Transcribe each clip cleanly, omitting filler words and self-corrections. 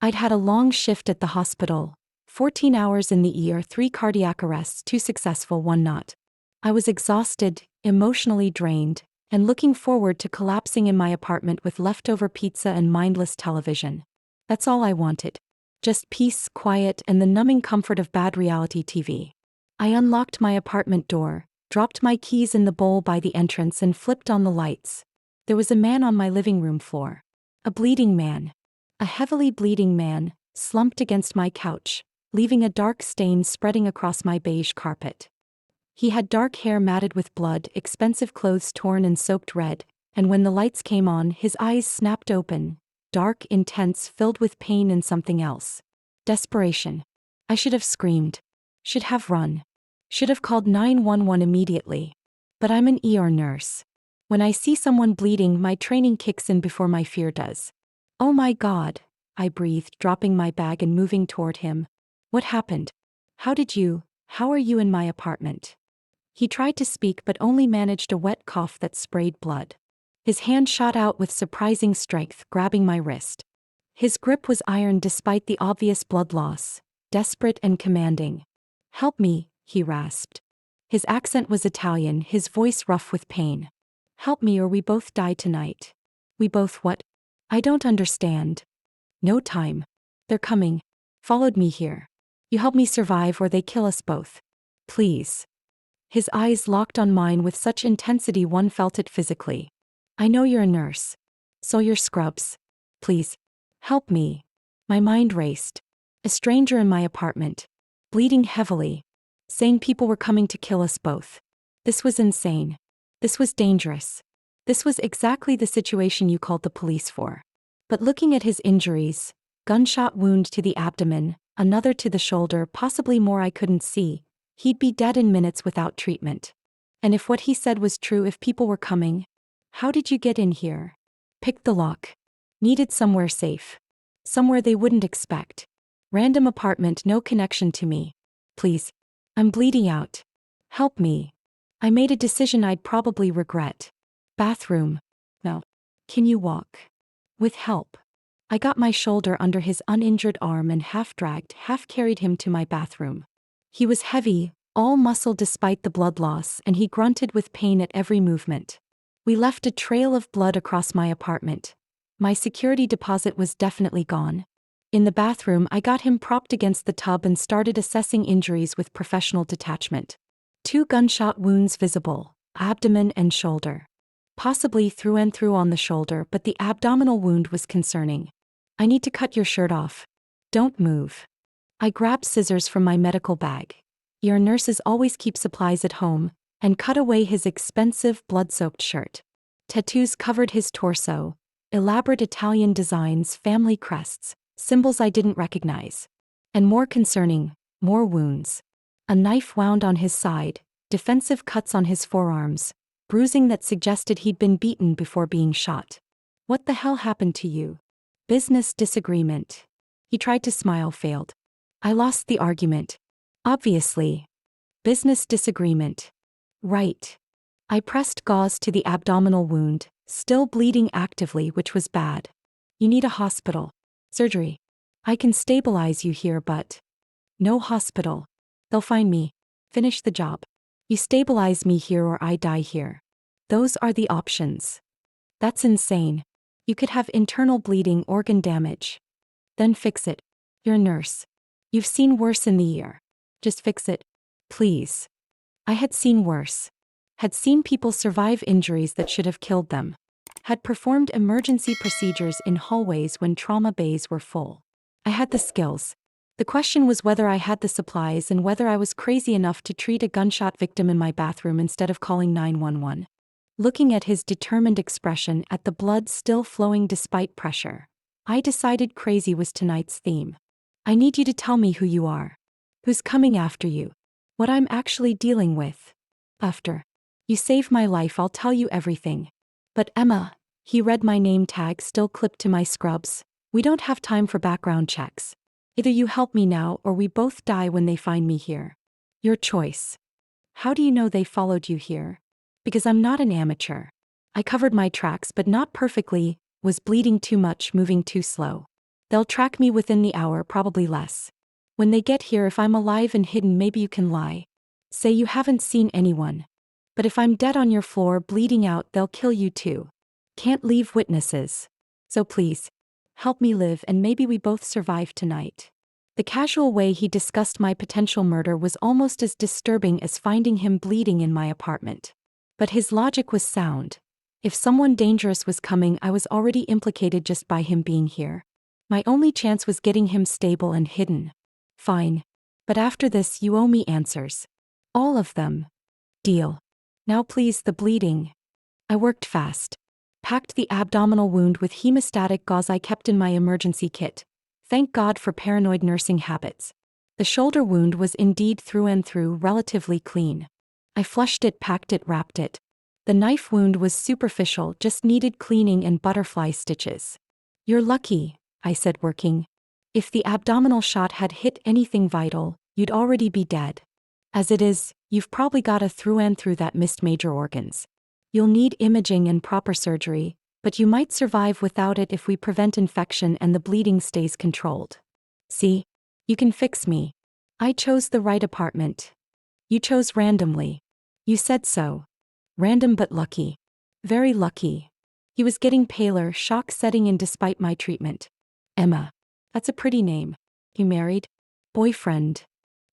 I'd had a long shift at the hospital, 14 hours in the ER, 3 cardiac arrests, 2 successful, 1 not. I was exhausted, emotionally drained, and looking forward to collapsing in my apartment with leftover pizza and mindless television. That's all I wanted. Just peace, quiet, and the numbing comfort of bad reality TV. I unlocked my apartment door, dropped my keys in the bowl by the entrance, and flipped on the lights. There was a man on my living room floor. A bleeding man. A heavily bleeding man, slumped against my couch, leaving a dark stain spreading across my beige carpet. He had dark hair matted with blood, expensive clothes torn and soaked red, and when the lights came on, his eyes snapped open, dark, intense, filled with pain and something else. Desperation. I should have screamed. Should have run. Should have called 911 immediately. But I'm an ER nurse. When I see someone bleeding, my training kicks in before my fear does. Oh my God, I breathed, dropping my bag and moving toward him. What happened? How are you in my apartment? He tried to speak but only managed a wet cough that sprayed blood. His hand shot out with surprising strength, grabbing my wrist. His grip was iron despite the obvious blood loss, desperate and commanding. Help me, he rasped. His accent was Italian, his voice rough with pain. Help me or we both die tonight. We both what? I don't understand. No time. They're coming. Followed me here. You help me survive or they kill us both. Please. His eyes locked on mine with such intensity one felt it physically. I know you're a nurse. So you're scrubs. Please. Help me. My mind raced. A stranger in my apartment. Bleeding heavily. Saying people were coming to kill us both. This was insane. This was dangerous. This was exactly the situation you called the police for. But looking at his injuries, gunshot wound to the abdomen, another to the shoulder, possibly more I couldn't see, he'd be dead in minutes without treatment. And if what he said was true, if people were coming, how did you get in here? Picked the lock. Needed somewhere safe. Somewhere they wouldn't expect. Random apartment, no connection to me. Please. I'm bleeding out. Help me. I made a decision I'd probably regret. Bathroom. No. Can you walk? With help. I got my shoulder under his uninjured arm and half-dragged, half-carried him to my bathroom. He was heavy, all muscle despite the blood loss, and he grunted with pain at every movement. We left a trail of blood across my apartment. My security deposit was definitely gone. In the bathroom, I got him propped against the tub and started assessing injuries with professional detachment. 2 gunshot wounds visible, abdomen and shoulder. Possibly through and through on the shoulder, but the abdominal wound was concerning. I need to cut your shirt off. Don't move. I grabbed scissors from my medical bag. Your nurses always keep supplies at home, and cut away his expensive blood-soaked shirt. Tattoos covered his torso, elaborate Italian designs, family crests, symbols I didn't recognize. And more concerning, more wounds. A knife wound on his side, defensive cuts on his forearms, bruising that suggested he'd been beaten before being shot. What the hell happened to you? Business disagreement. He tried to smile, failed. I lost the argument. Obviously. Business disagreement. Right. I pressed gauze to the abdominal wound, still bleeding actively, which was bad. You need a hospital. Surgery. I can stabilize you here, but... No hospital. They'll find me. Finish the job. You stabilize me here or I die here. Those are the options. That's insane. You could have internal bleeding, organ damage. Then fix it. You're a nurse. You've seen worse in the ER. Just fix it. Please. I had seen worse. Had seen people survive injuries that should have killed them. Had performed emergency procedures in hallways when trauma bays were full. I had the skills. The question was whether I had the supplies and whether I was crazy enough to treat a gunshot victim in my bathroom instead of calling 911. Looking at his determined expression, at the blood still flowing despite pressure, I decided crazy was tonight's theme. I need you to tell me who you are. Who's coming after you. What I'm actually dealing with. After you save my life, I'll tell you everything. But Emma, he read my name tag still clipped to my scrubs. We don't have time for background checks. Either you help me now or we both die when they find me here. Your choice. How do you know they followed you here? Because I'm not an amateur. I covered my tracks but not perfectly, was bleeding too much, moving too slow. They'll track me within the hour, probably less. When they get here, if I'm alive and hidden, maybe you can lie. Say you haven't seen anyone. But if I'm dead on your floor bleeding out, they'll kill you too. Can't leave witnesses. So please, help me live and maybe we both survive tonight. The casual way he discussed my potential murder was almost as disturbing as finding him bleeding in my apartment. But his logic was sound. If someone dangerous was coming, I was already implicated just by him being here. My only chance was getting him stable and hidden. Fine. But after this, you owe me answers. All of them. Deal. Now please, the bleeding. I worked fast. Packed the abdominal wound with hemostatic gauze I kept in my emergency kit. Thank God for paranoid nursing habits. The shoulder wound was indeed through and through relatively clean. I flushed it, packed it, wrapped it. The knife wound was superficial, just needed cleaning and butterfly stitches. You're lucky, I said, working. If the abdominal shot had hit anything vital, you'd already be dead. As it is, you've probably got a through and through that missed major organs. You'll need imaging and proper surgery, but you might survive without it if we prevent infection and the bleeding stays controlled. See? You can fix me. I chose the right apartment. You chose randomly. You said so. Random but lucky. Very lucky. He was getting paler, shock setting in despite my treatment. Emma. That's a pretty name. You married? Boyfriend.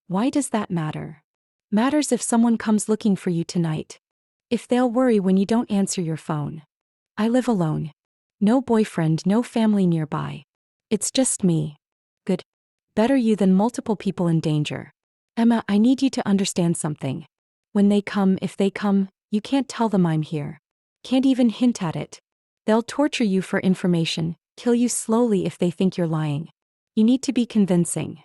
Why does that matter? Matters if someone comes looking for you tonight. If they'll worry when you don't answer your phone. I live alone. No boyfriend, no family nearby. It's just me. Good. Better you than multiple people in danger. Emma, I need you to understand something. When they come, if they come, you can't tell them I'm here. Can't even hint at it. They'll torture you for information, kill you slowly if they think you're lying. You need to be convincing.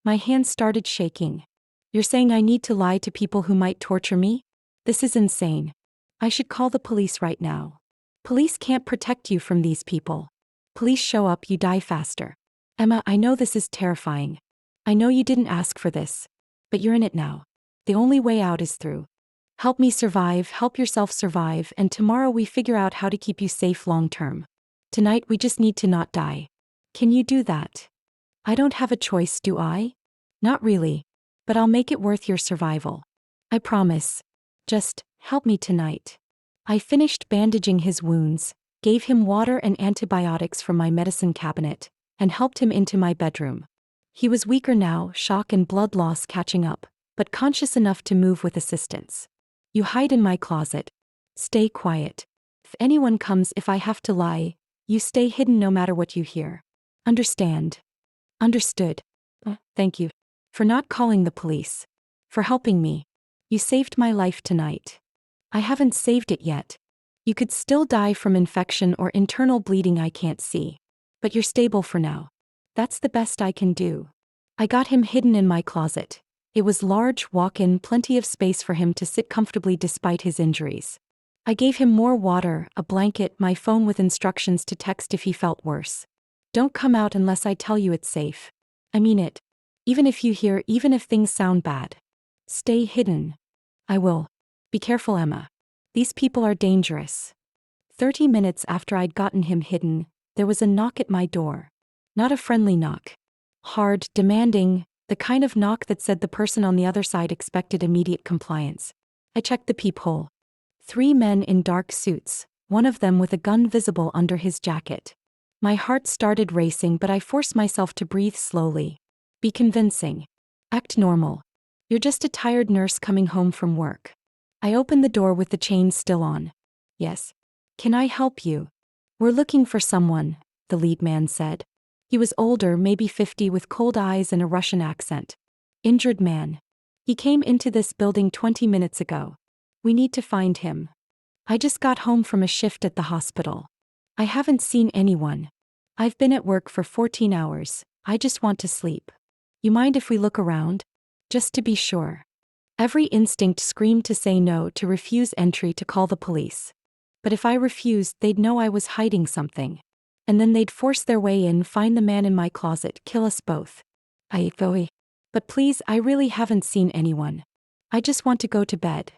My hands started shaking. You're saying I need to lie to people who might torture me? This is insane. I should call the police right now. Police can't protect you from these people. Police show up, you die faster. Emma, I know this is terrifying. I know you didn't ask for this. But you're in it now. The only way out is through. Help me survive, help yourself survive, and tomorrow we figure out how to keep you safe long term. Tonight we just need to not die. Can you do that? I don't have a choice, do I? Not really. But I'll make it worth your survival. I promise. Just, help me tonight. I finished bandaging his wounds, gave him water and antibiotics from my medicine cabinet, and helped him into my bedroom. He was weaker now, shock and blood loss catching up, but conscious enough to move with assistance. You hide in my closet. Stay quiet. If anyone comes, if I have to lie, you stay hidden no matter what you hear. Understand? Understood. Thank you. For not calling the police. For helping me. You saved my life tonight. I haven't saved it yet. You could still die from infection or internal bleeding I can't see. But you're stable for now. That's the best I can do. I got him hidden in my closet. It was large, walk-in, plenty of space for him to sit comfortably despite his injuries. I gave him more water, a blanket, my phone with instructions to text if he felt worse. Don't come out unless I tell you it's safe. I mean it. Even if you hear, even if things sound bad. Stay hidden. I will. Be careful, Emma. These people are dangerous. 30 minutes after I'd gotten him hidden, there was a knock at my door. Not a friendly knock. Hard, demanding, the kind of knock that said the person on the other side expected immediate compliance. I checked the peephole. 3 men in dark suits, one of them with a gun visible under his jacket. My heart started racing, but I forced myself to breathe slowly. Be convincing. Act normal. You're just a tired nurse coming home from work. I opened the door with the chains still on. Yes. Can I help you? We're looking for someone, the lead man said. He was older, maybe 50, with cold eyes and a Russian accent. Injured man. He came into this building 20 minutes ago. We need to find him. I just got home from a shift at the hospital. I haven't seen anyone. I've been at work for 14 hours. I just want to sleep. You mind if we look around? Just to be sure. Every instinct screamed to say no, to refuse entry, to call the police. But if I refused, they'd know I was hiding something. And then they'd force their way in, find the man in my closet, kill us both. But please, I really haven't seen anyone. I just want to go to bed.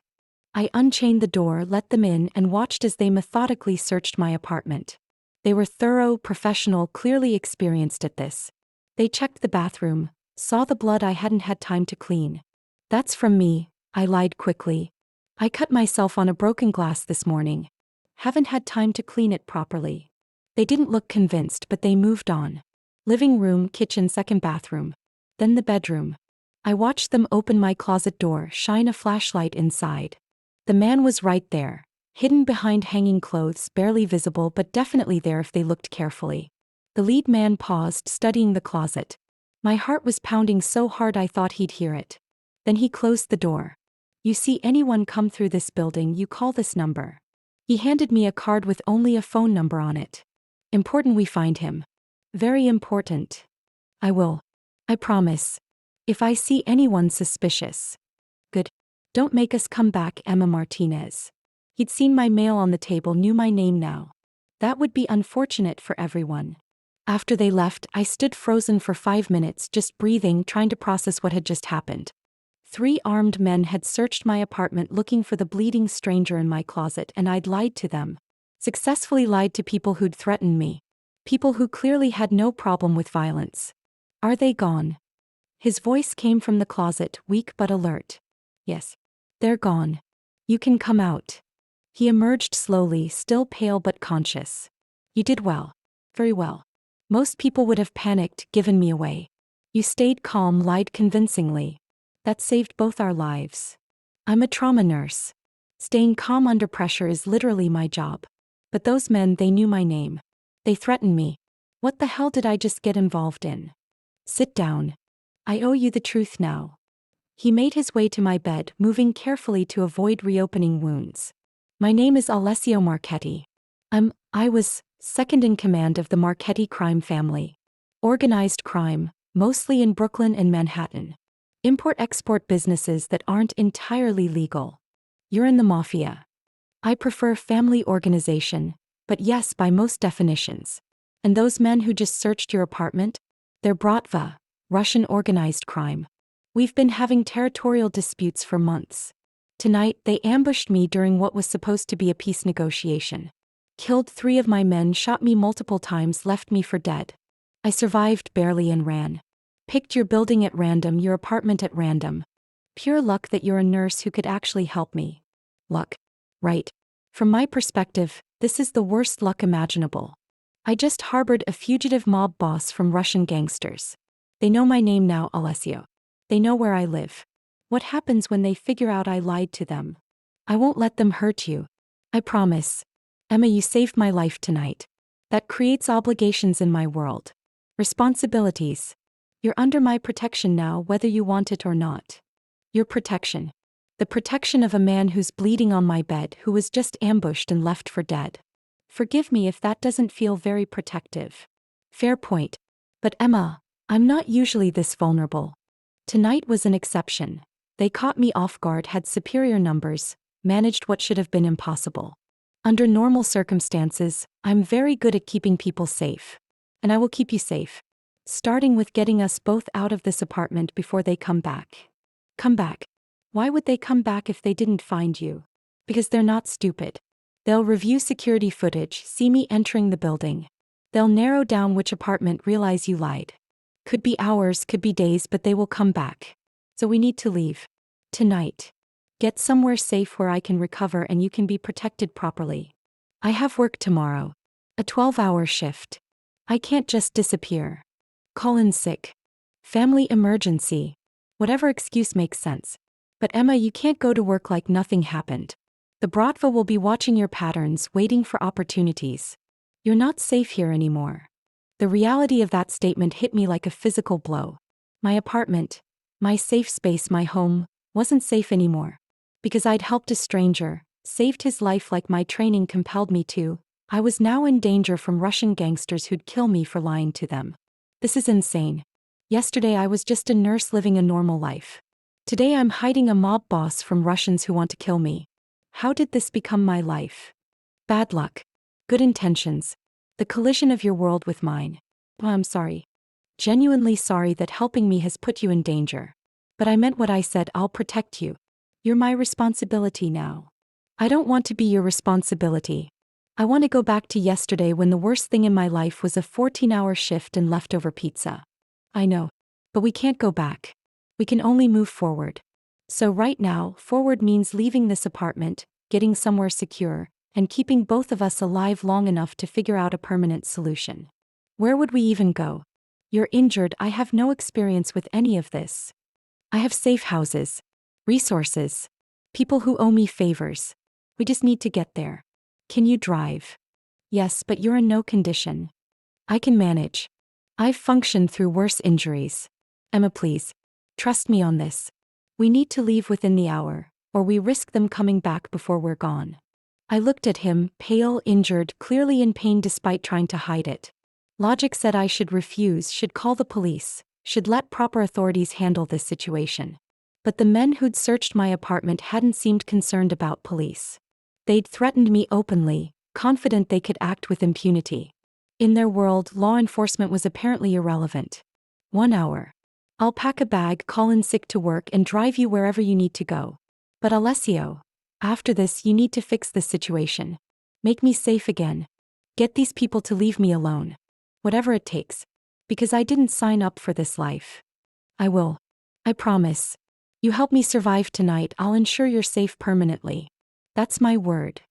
I unchained the door, let them in, and watched as they methodically searched my apartment. They were thorough, professional, clearly experienced at this. They checked the bathroom, saw the blood I hadn't had time to clean. That's from me, I lied quickly. I cut myself on a broken glass this morning. Haven't had time to clean it properly. They didn't look convinced, but they moved on. Living room, kitchen, second bathroom. Then the bedroom. I watched them open my closet door, shine a flashlight inside. The man was right there, hidden behind hanging clothes, barely visible but definitely there if they looked carefully. The lead man paused, studying the closet. My heart was pounding so hard I thought he'd hear it. Then he closed the door. You see anyone come through this building, you call this number. He handed me a card with only a phone number on it. Important we find him. Very important. I will. I promise. If I see anyone suspicious. Good. Don't make us come back, Emma Martinez. He'd seen my mail on the table, knew my name now. That would be unfortunate for everyone. After they left, I stood frozen for 5 minutes, just breathing, trying to process what had just happened. 3 armed men had searched my apartment looking for the bleeding stranger in my closet, and I'd lied to them. Successfully lied to people who'd threatened me. People who clearly had no problem with violence. Are they gone? His voice came from the closet, weak but alert. Yes. They're gone. You can come out. He emerged slowly, still pale but conscious. You did well. Very well. Most people would have panicked, given me away. You stayed calm, lied convincingly. That saved both our lives. I'm a trauma nurse. Staying calm under pressure is literally my job. But those men, they knew my name. They threatened me. What the hell did I just get involved in? Sit down. I owe you the truth now. He made his way to my bed, moving carefully to avoid reopening wounds. My name is Alessio Marchetti. I was second in command of the Marchetti crime family. Organized crime, mostly in Brooklyn and Manhattan. Import-export businesses that aren't entirely legal. You're in the Mafia. I prefer family organization, but yes, by most definitions. And those men who just searched your apartment? They're Bratva, Russian organized crime. We've been having territorial disputes for months. Tonight, they ambushed me during what was supposed to be a peace negotiation. Killed 3 of my men, shot me multiple times, left me for dead. I survived barely and ran. Picked your building at random, your apartment at random. Pure luck that you're a nurse who could actually help me. Luck. Right. From my perspective, this is the worst luck imaginable. I just harbored a fugitive mob boss from Russian gangsters. They know my name now, Alessio. They know where I live. What happens when they figure out I lied to them? I won't let them hurt you. I promise. Emma, you saved my life tonight. That creates obligations in my world. Responsibilities. You're under my protection now, whether you want it or not. Your protection. The protection of a man who's bleeding on my bed, who was just ambushed and left for dead. Forgive me if that doesn't feel very protective. Fair point. But Emma, I'm not usually this vulnerable. Tonight was an exception. They caught me off guard, had superior numbers, managed what should have been impossible. Under normal circumstances, I'm very good at keeping people safe. And I will keep you safe. Starting with getting us both out of this apartment before they come back. Come back. Why would they come back if they didn't find you? Because they're not stupid. They'll review security footage, see me entering the building. They'll narrow down which apartment, realize you lied. Could be hours, could be days, but they will come back. So we need to leave. Tonight. Get somewhere safe where I can recover and you can be protected properly. I have work tomorrow. A 12-hour shift. I can't just disappear. Call in sick. Family emergency. Whatever excuse makes sense. But Emma, you can't go to work like nothing happened. The Bratva will be watching your patterns, waiting for opportunities. You're not safe here anymore. The reality of that statement hit me like a physical blow. My apartment, my safe space, my home, wasn't safe anymore. Because I'd helped a stranger, saved his life like my training compelled me to, I was now in danger from Russian gangsters who'd kill me for lying to them. This is insane. Yesterday I was just a nurse living a normal life. Today I'm hiding a mob boss from Russians who want to kill me. How did this become my life? Bad luck. Good intentions. The collision of your world with mine. Oh, I'm sorry. Genuinely sorry that helping me has put you in danger. But I meant what I said, I'll protect you. You're my responsibility now. I don't want to be your responsibility. I want to go back to yesterday when the worst thing in my life was a 14-hour shift and leftover pizza. I know. But we can't go back. We can only move forward. So right now, forward means leaving this apartment, getting somewhere secure, and keeping both of us alive long enough to figure out a permanent solution. Where would we even go? You're injured. I have no experience with any of this. I have safe houses, resources, people who owe me favors. We just need to get there. Can you drive? Yes, but you're in no condition. I can manage. I've functioned through worse injuries. Emma, please. Trust me on this. We need to leave within the hour, or we risk them coming back before we're gone. I looked at him, pale, injured, clearly in pain despite trying to hide it. Logic said I should refuse, should call the police, should let proper authorities handle this situation. But the men who'd searched my apartment hadn't seemed concerned about police. They'd threatened me openly, confident they could act with impunity. In their world, law enforcement was apparently irrelevant. 1 hour. I'll pack a bag, call in sick to work, and drive you wherever you need to go. But Alessio, after this, you need to fix this situation. Make me safe again. Get these people to leave me alone. Whatever it takes. Because I didn't sign up for this life. I will. I promise. You help me survive tonight, I'll ensure you're safe permanently. That's my word.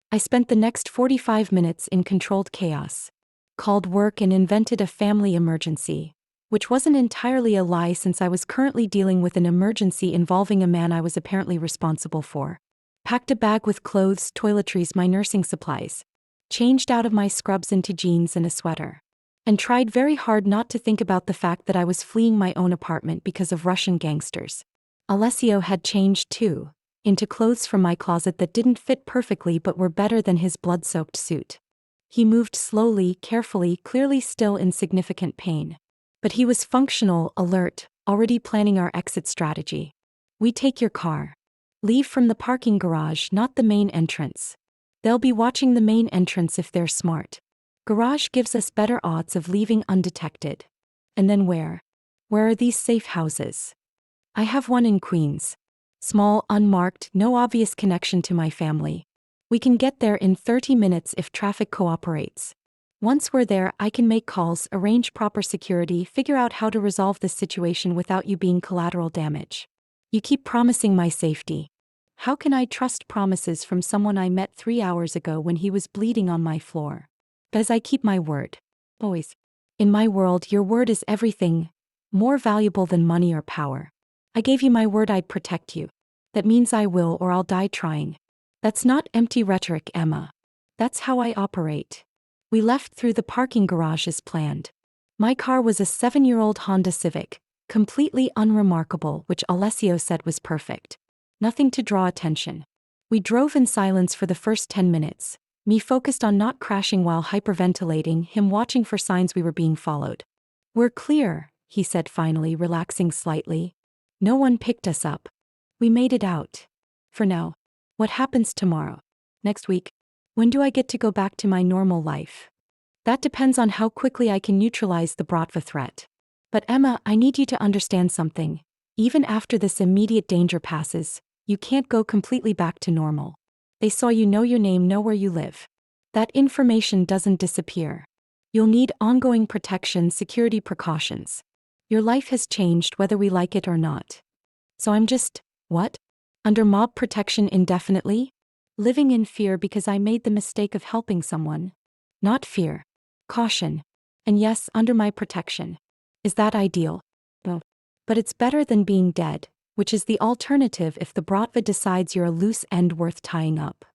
I spent the next 45 minutes in controlled chaos. Called work and invented a family emergency. Which wasn't entirely a lie since I was currently dealing with an emergency involving a man I was apparently responsible for. Packed a bag with clothes, toiletries, my nursing supplies. Changed out of my scrubs into jeans and a sweater. And tried very hard not to think about the fact that I was fleeing my own apartment because of Russian gangsters. Alessio had changed too, into clothes from my closet that didn't fit perfectly but were better than his blood-soaked suit. He moved slowly, carefully, clearly still in significant pain. But he was functional, alert, already planning our exit strategy. We take your car. Leave from the parking garage, not the main entrance. They'll be watching the main entrance if they're smart. Garage gives us better odds of leaving undetected. And then where? Where are these safe houses? I have one in Queens. Small, unmarked, no obvious connection to my family. We can get there in 30 minutes if traffic cooperates. Once we're there, I can make calls, arrange proper security, figure out how to resolve this situation without you being collateral damage. You keep promising my safety. How can I trust promises from someone I met 3 hours ago when he was bleeding on my floor? Because I keep my word. Always. In my world, your word is everything, more valuable than money or power. I gave you my word I'd protect you. That means I will or I'll die trying. That's not empty rhetoric, Emma. That's how I operate. We left through the parking garage as planned. My car was a 7-year-old Honda Civic, completely unremarkable, which Alessio said was perfect. Nothing to draw attention. We drove in silence for the first 10 minutes, me focused on not crashing while hyperventilating, him watching for signs we were being followed. We're clear, he said finally, relaxing slightly. No one picked us up. We made it out. For now. What happens tomorrow? Next week? When do I get to go back to my normal life? That depends on how quickly I can neutralize the Bratva threat. But Emma, I need you to understand something. Even after this immediate danger passes, you can't go completely back to normal. They saw you, know your name, know where you live. That information doesn't disappear. You'll need ongoing protection, security precautions. Your life has changed whether we like it or not. So I'm just, what? Under mob protection indefinitely? Living in fear because I made the mistake of helping someone. Not fear. Caution. And yes, under my protection. Is that ideal? No. But it's better than being dead, which is the alternative if the Bratva decides you're a loose end worth tying up.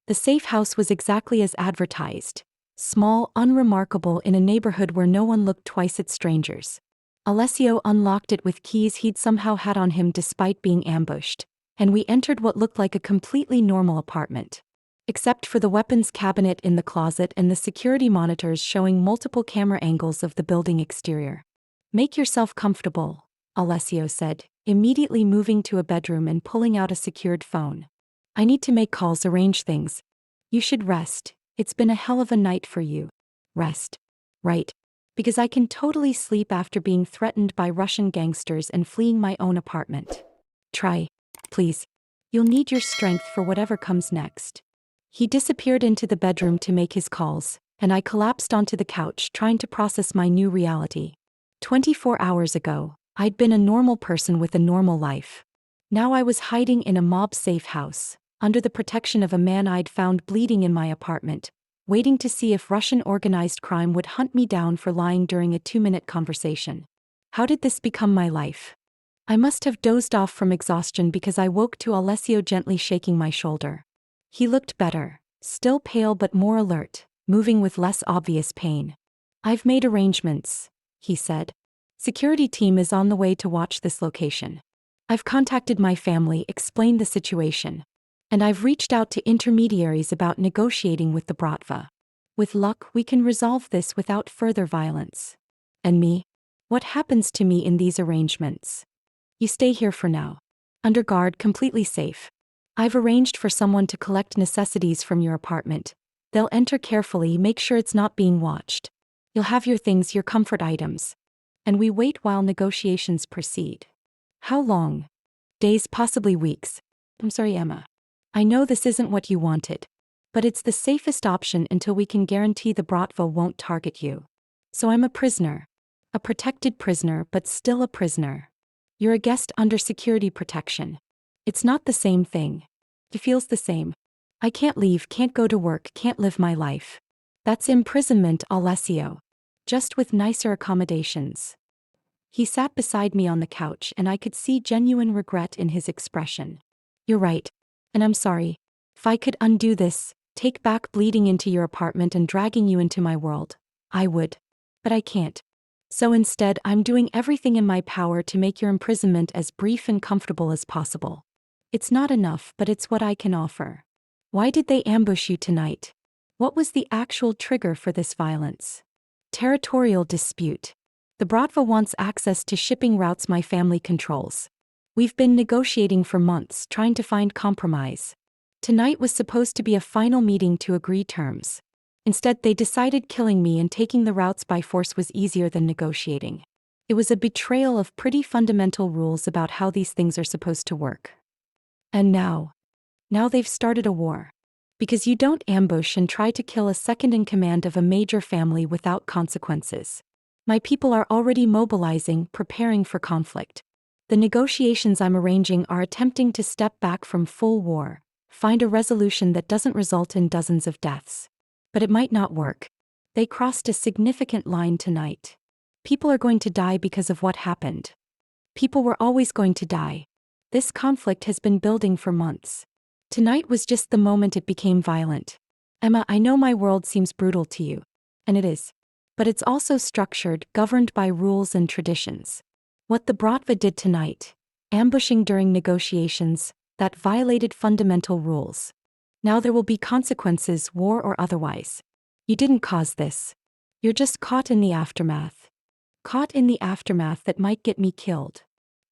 The safe house was exactly as advertised. Small, unremarkable, in a neighborhood where no one looked twice at strangers. Alessio unlocked it with keys he'd somehow had on him despite being ambushed. And we entered what looked like a completely normal apartment. Except for the weapons cabinet in the closet and the security monitors showing multiple camera angles of the building exterior. Make yourself comfortable, Alessio said, immediately moving to a bedroom and pulling out a secured phone. I need to make calls, arrange things. You should rest. It's been a hell of a night for you. Rest. Right. Because I can totally sleep after being threatened by Russian gangsters and fleeing my own apartment. Try. Please. You'll need your strength for whatever comes next. He disappeared into the bedroom to make his calls, and I collapsed onto the couch trying to process my new reality. 24 hours ago, I'd been a normal person with a normal life. Now I was hiding in a mob-safe house, under the protection of a man I'd found bleeding in my apartment, waiting to see if Russian organized crime would hunt me down for lying during a 2-minute conversation. How did this become my life? I must have dozed off from exhaustion because I woke to Alessio gently shaking my shoulder. He looked better, still pale but more alert, moving with less obvious pain. "I've made arrangements," he said. "Security team is on the way to watch this location. I've contacted my family, explained the situation. And I've reached out to intermediaries about negotiating with the Bratva. With luck, we can resolve this without further violence. And me? What happens to me in these arrangements? You stay here for now. Under guard, completely safe. I've arranged for someone to collect necessities from your apartment. They'll enter carefully, make sure it's not being watched. You'll have your things, your comfort items. And we wait while negotiations proceed." "How long?" "Days, possibly weeks. I'm sorry, Emma. I know this isn't what you wanted. But it's the safest option until we can guarantee the Bratva won't target you. So I'm a prisoner. A protected prisoner, but still a prisoner. You're a guest under security protection. It's not the same thing. It feels the same. I can't leave, can't go to work, can't live my life. That's imprisonment, Alessio. Just with nicer accommodations." He sat beside me on the couch and I could see genuine regret in his expression. "You're right. And I'm sorry. If I could undo this, take back bleeding into your apartment and dragging you into my world, I would. But I can't. So instead, I'm doing everything in my power to make your imprisonment as brief and comfortable as possible. It's not enough, but it's what I can offer." "Why did they ambush you tonight? What was the actual trigger for this violence?" "Territorial dispute. The Bratva wants access to shipping routes my family controls. We've been negotiating for months, trying to find compromise. Tonight was supposed to be a final meeting to agree terms. Instead, they decided killing me and taking the routes by force was easier than negotiating. It was a betrayal of pretty fundamental rules about how these things are supposed to work. And now they've started a war. Because you don't ambush and try to kill a second in command of a major family without consequences. My people are already mobilizing, preparing for conflict. The negotiations I'm arranging are attempting to step back from full war, find a resolution that doesn't result in dozens of deaths. But it might not work. They crossed a significant line tonight. People are going to die because of what happened. People were always going to die. This conflict has been building for months. Tonight was just the moment it became violent. Emma, I know my world seems brutal to you. And it is. But it's also structured, governed by rules and traditions. What the Bratva did tonight, ambushing during negotiations, that violated fundamental rules. Now there will be consequences, war or otherwise. You didn't cause this. You're just caught in the aftermath. Caught in the aftermath that might get me killed.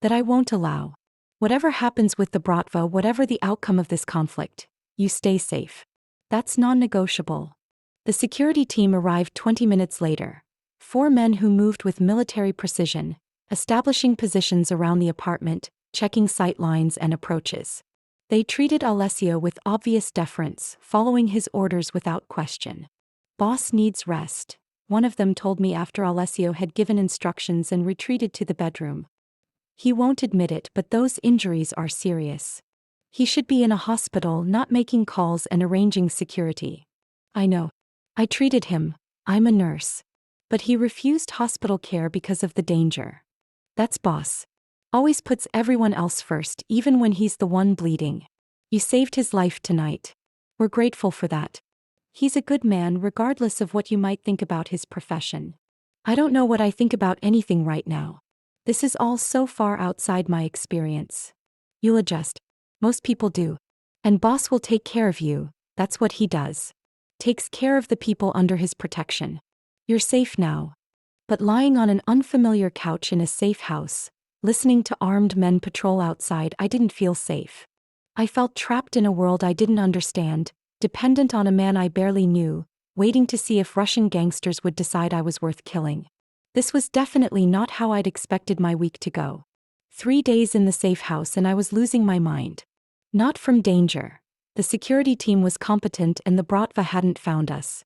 That I won't allow. Whatever happens with the Bratva, whatever the outcome of this conflict, you stay safe. That's non-negotiable." The security team arrived 20 minutes later. 4 men who moved with military precision, establishing positions around the apartment, checking sight lines and approaches. They treated Alessio with obvious deference, following his orders without question. "Boss needs rest," one of them told me after Alessio had given instructions and retreated to the bedroom. "He won't admit it, but those injuries are serious. He should be in a hospital, not making calls and arranging security." "I know. I treated him. I'm a nurse. But he refused hospital care because of the danger. That's boss. Always puts everyone else first, even when he's the one bleeding. You saved his life tonight. We're grateful for that. He's a good man regardless of what you might think about his profession. I don't know what I think about anything right now. This is all so far outside my experience. You'll adjust. Most people do. And boss will take care of you, that's what he does. Takes care of the people under his protection. You're safe now. But lying on an unfamiliar couch in a safe house, listening to armed men patrol outside, I didn't feel safe. I felt trapped in a world I didn't understand, dependent on a man I barely knew, waiting to see if Russian gangsters would decide I was worth killing. This was definitely not how I'd expected my week to go. 3 days in the safe house and I was losing my mind. Not from danger. The security team was competent and the Bratva hadn't found us.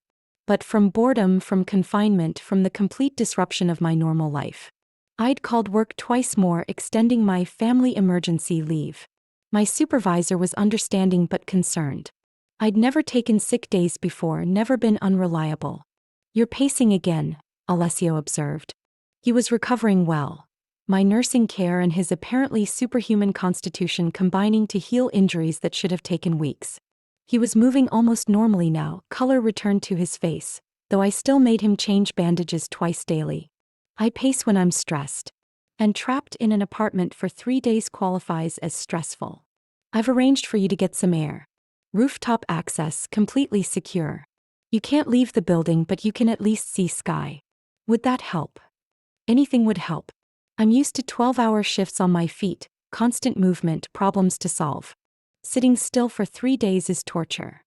But from boredom, from confinement, from the complete disruption of my normal life, I'd called work twice more, extending my family emergency leave. My supervisor was understanding but concerned. I'd never taken sick days before, never been unreliable. "You're pacing again," Alessio observed. He was recovering well. My nursing care and his apparently superhuman constitution combining to heal injuries that should have taken weeks. He was moving almost normally now, color returned to his face, though I still made him change bandages twice daily. I pace when I'm stressed. And trapped in an apartment for 3 days qualifies as stressful. I've arranged for you to get some air. Rooftop access, completely secure. You can't leave the building, but you can at least see sky. Would that help? Anything would help. I'm used to 12-hour shifts on my feet, constant movement, problems to solve. Sitting still for 3 days is torture.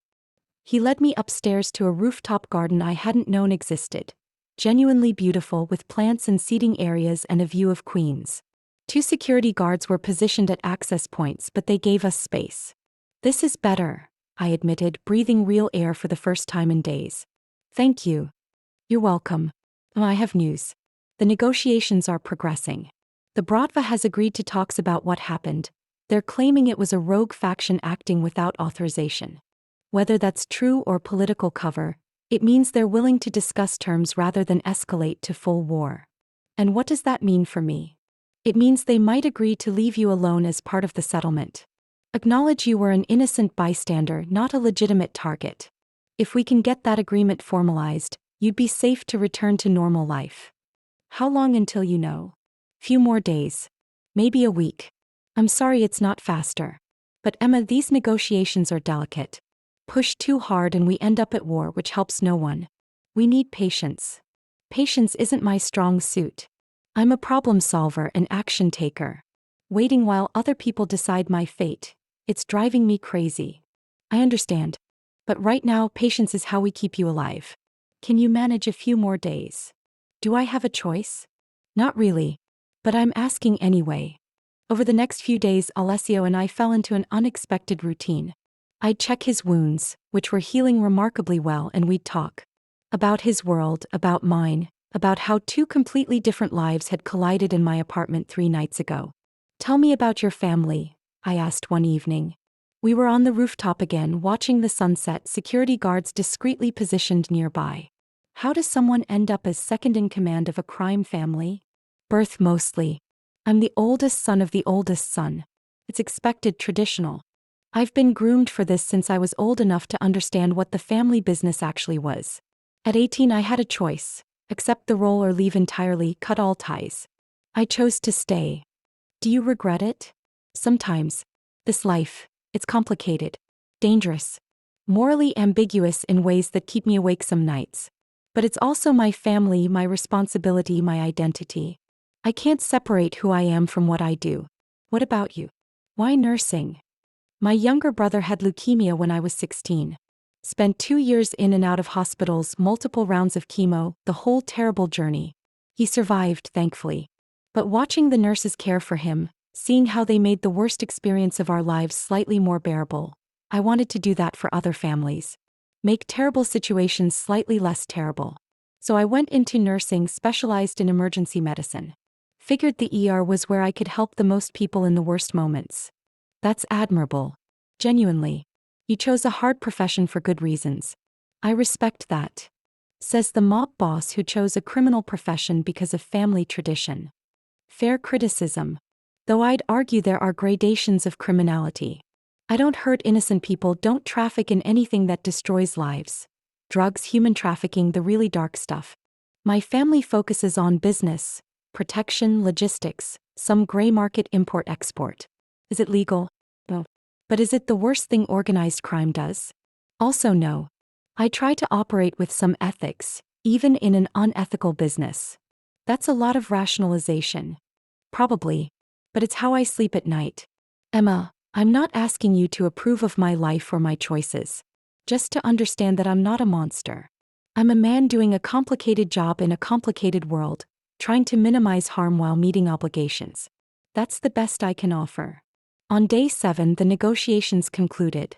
He led me upstairs to a rooftop garden I hadn't known existed. Genuinely beautiful, with plants and seating areas and a view of Queens. 2 security guards were positioned at access points, but they gave us space. "This is better," I admitted, breathing real air for the first time in days. "Thank you." "You're welcome. I have news. The negotiations are progressing. The Bratva has agreed to talks about what happened. They're claiming it was a rogue faction acting without authorization. Whether that's true or political cover, it means they're willing to discuss terms rather than escalate to full war. And what does that mean for me? It means they might agree to leave you alone as part of the settlement. Acknowledge you were an innocent bystander, not a legitimate target. If we can get that agreement formalized, you'd be safe to return to normal life. How long until you know? Few more days. Maybe a week. I'm sorry it's not faster. But Emma, these negotiations are delicate. Push too hard and we end up at war, which helps no one. We need patience. Patience isn't my strong suit. I'm a problem solver, an action taker. Waiting while other people decide my fate, it's driving me crazy. I understand. But right now, patience is how we keep you alive. Can you manage a few more days? Do I have a choice? Not really. But I'm asking anyway. Over the next few days, Alessio and I fell into an unexpected routine. I'd check his wounds, which were healing remarkably well, and we'd talk. About his world, about mine, about how 2 completely different lives had collided in my apartment 3 nights ago. "Tell me about your family," I asked one evening. We were on the rooftop again, watching the sunset, security guards discreetly positioned nearby. How does someone end up as second in command of a crime family? Birth mostly. I'm the oldest son of the oldest son. It's expected, traditional. I've been groomed for this since I was old enough to understand what the family business actually was. At 18 I had a choice: accept the role or leave entirely, cut all ties. I chose to stay. Do you regret it? Sometimes. This life, it's complicated, dangerous, morally ambiguous in ways that keep me awake some nights. But it's also my family, my responsibility, my identity. I can't separate who I am from what I do. What about you? Why nursing? My younger brother had leukemia when I was 16. Spent 2 years in and out of hospitals, multiple rounds of chemo, the whole terrible journey. He survived, thankfully. But watching the nurses care for him, seeing how they made the worst experience of our lives slightly more bearable, I wanted to do that for other families. Make terrible situations slightly less terrible. So I went into nursing, specialized in emergency medicine. Figured the ER was where I could help the most people in the worst moments. That's admirable. Genuinely. You chose a hard profession for good reasons. I respect that. Says the mob boss who chose a criminal profession because of family tradition. Fair criticism. Though I'd argue there are gradations of criminality. I don't hurt innocent people, don't traffic in anything that destroys lives. Drugs, human trafficking, the really dark stuff. My family focuses on business, protection, logistics, some gray market import-export. Is it legal? No. But is it the worst thing organized crime does? Also no. I try to operate with some ethics, even in an unethical business. That's a lot of rationalization. Probably. But it's how I sleep at night. Emma, I'm not asking you to approve of my life or my choices. Just to understand that I'm not a monster. I'm a man doing a complicated job in a complicated world, trying to minimize harm while meeting obligations. That's the best I can offer. On day 7, the negotiations concluded.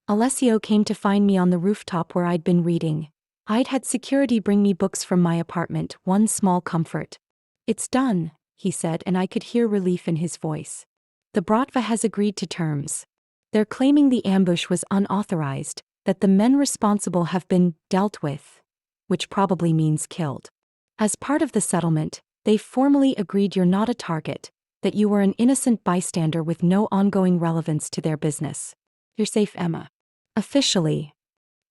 Alessio came to find me on the rooftop where I'd been reading. I'd had security bring me books from my apartment, one small comfort. "It's done," he said, and I could hear relief in his voice. "The Bratva has agreed to terms. They're claiming the ambush was unauthorized, that the men responsible have been dealt with, which probably means killed. As part of the settlement, they formally agreed you're not a target, that you were an innocent bystander with no ongoing relevance to their business. You're safe, Emma. Officially.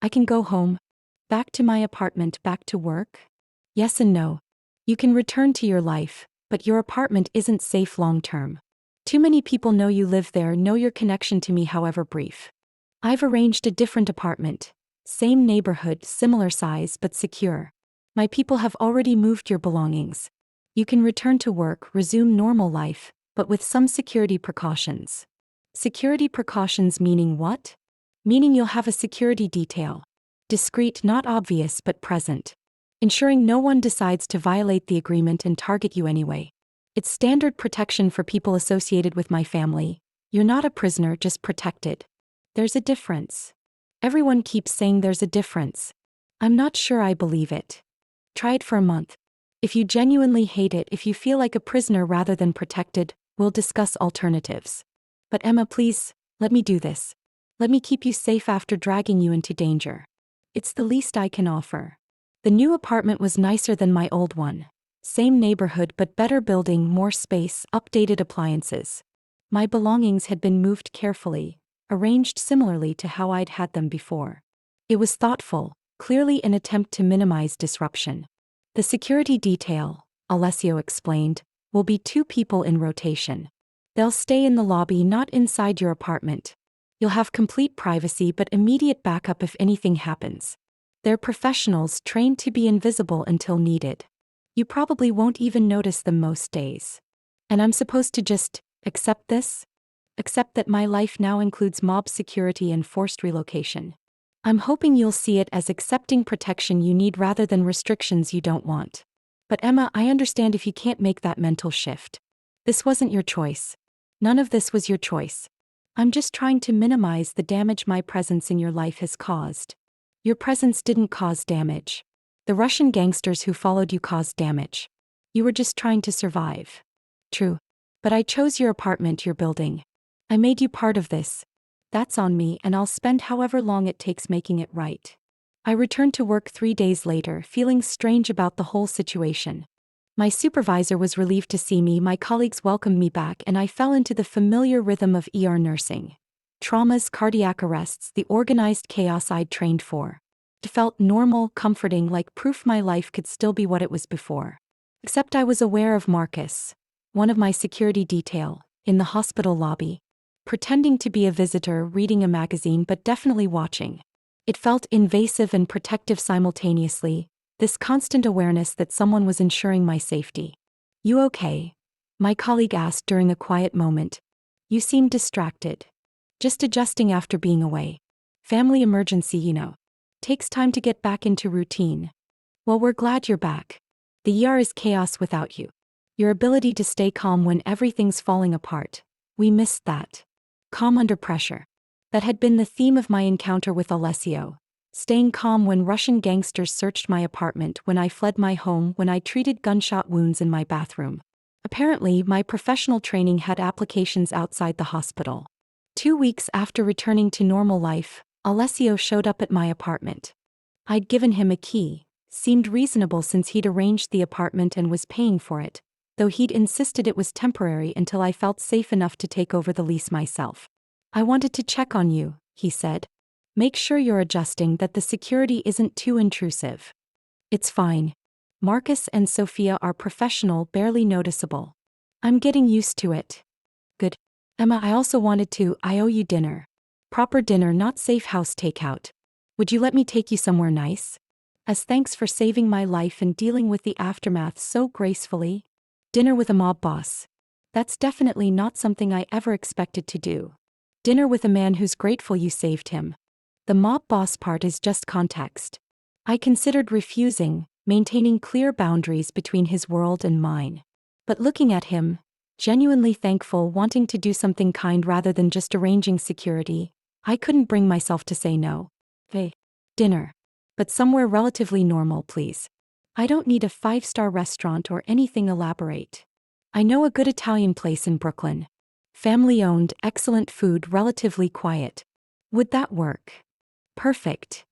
I can go home. Back to my apartment, back to work? Yes and no. You can return to your life, but your apartment isn't safe long-term. Too many people know you live there, know your connection to me, however brief. I've arranged a different apartment. Same neighborhood, similar size, but secure. My people have already moved your belongings. You can return to work, resume normal life, but with some security precautions." Security precautions meaning what? Meaning you'll have a security detail. Discreet, not obvious, but present. Ensuring no one decides to violate the agreement and target you anyway. It's standard protection for people associated with my family. You're not a prisoner, just protected. There's a difference. Everyone keeps saying there's a difference. I'm not sure I believe it. Try it for a month. If you genuinely hate it, if you feel like a prisoner rather than protected, we'll discuss alternatives. But Emma, please, let me do this. Let me keep you safe after dragging you into danger. It's the least I can offer. The new apartment was nicer than my old one. Same neighborhood but better building, more space, updated appliances. My belongings had been moved carefully, arranged similarly to how I'd had them before. It was thoughtful, clearly an attempt to minimize disruption. The security detail, Alessio explained, will be 2 people in rotation. They'll stay in the lobby, not inside your apartment. You'll have complete privacy but immediate backup if anything happens. They're professionals trained to be invisible until needed. You probably won't even notice them most days. And I'm supposed to just accept this? Accept that my life now includes mob security and forced relocation. I'm hoping you'll see it as accepting protection you need rather than restrictions you don't want. But Emma, I understand if you can't make that mental shift. This wasn't your choice. None of this was your choice. I'm just trying to minimize the damage my presence in your life has caused. Your presence didn't cause damage. The Russian gangsters who followed you caused damage. You were just trying to survive. True. But I chose your apartment, your building. I made you part of this. That's on me, and I'll spend however long it takes making it right. I returned to work 3 days later, feeling strange about the whole situation. My supervisor was relieved to see me, my colleagues welcomed me back, and I fell into the familiar rhythm of ER nursing. Traumas, cardiac arrests, the organized chaos I'd trained for. It felt normal, comforting, like proof my life could still be what it was before. Except I was aware of Marcus, one of my security detail, in the hospital lobby. Pretending to be a visitor, reading a magazine, but definitely watching. It felt invasive and protective simultaneously, this constant awareness that someone was ensuring my safety. "You okay?" my colleague asked during a quiet moment. "You seem distracted." "Just adjusting after being away. Family emergency, you know. Takes time to get back into routine." "Well, we're glad you're back. The ER is chaos without you. Your ability to stay calm when everything's falling apart. We missed that. Calm under pressure." That had been the theme of my encounter with Alessio. Staying calm when Russian gangsters searched my apartment, when I fled my home, when I treated gunshot wounds in my bathroom. Apparently, my professional training had applications outside the hospital. 2 weeks after returning to normal life, Alessio showed up at my apartment. I'd given him a key. Seemed reasonable since he'd arranged the apartment and was paying for it, though he'd insisted it was temporary until I felt safe enough to take over the lease myself. "I wanted to check on you," he said. "Make sure you're adjusting, that the security isn't too intrusive." "It's fine. Marcus and Sophia are professional, barely noticeable. I'm getting used to it." "Good. Emma, I also wanted to, I owe you dinner. Proper dinner, not safe house takeout. Would you let me take you somewhere nice? As thanks for saving my life and dealing with the aftermath so gracefully. Dinner with a mob boss. That's definitely not something I ever expected to do. Dinner with a man who's grateful you saved him. The mob boss part is just context. I considered refusing, maintaining clear boundaries between his world and mine. But looking at him, genuinely thankful, wanting to do something kind rather than just arranging security, I couldn't bring myself to say no. Hey, dinner. But somewhere relatively normal, please. I don't need a five-star restaurant or anything elaborate. I know a good Italian place in Brooklyn. Family-owned, excellent food, relatively quiet. Would that work? Perfect.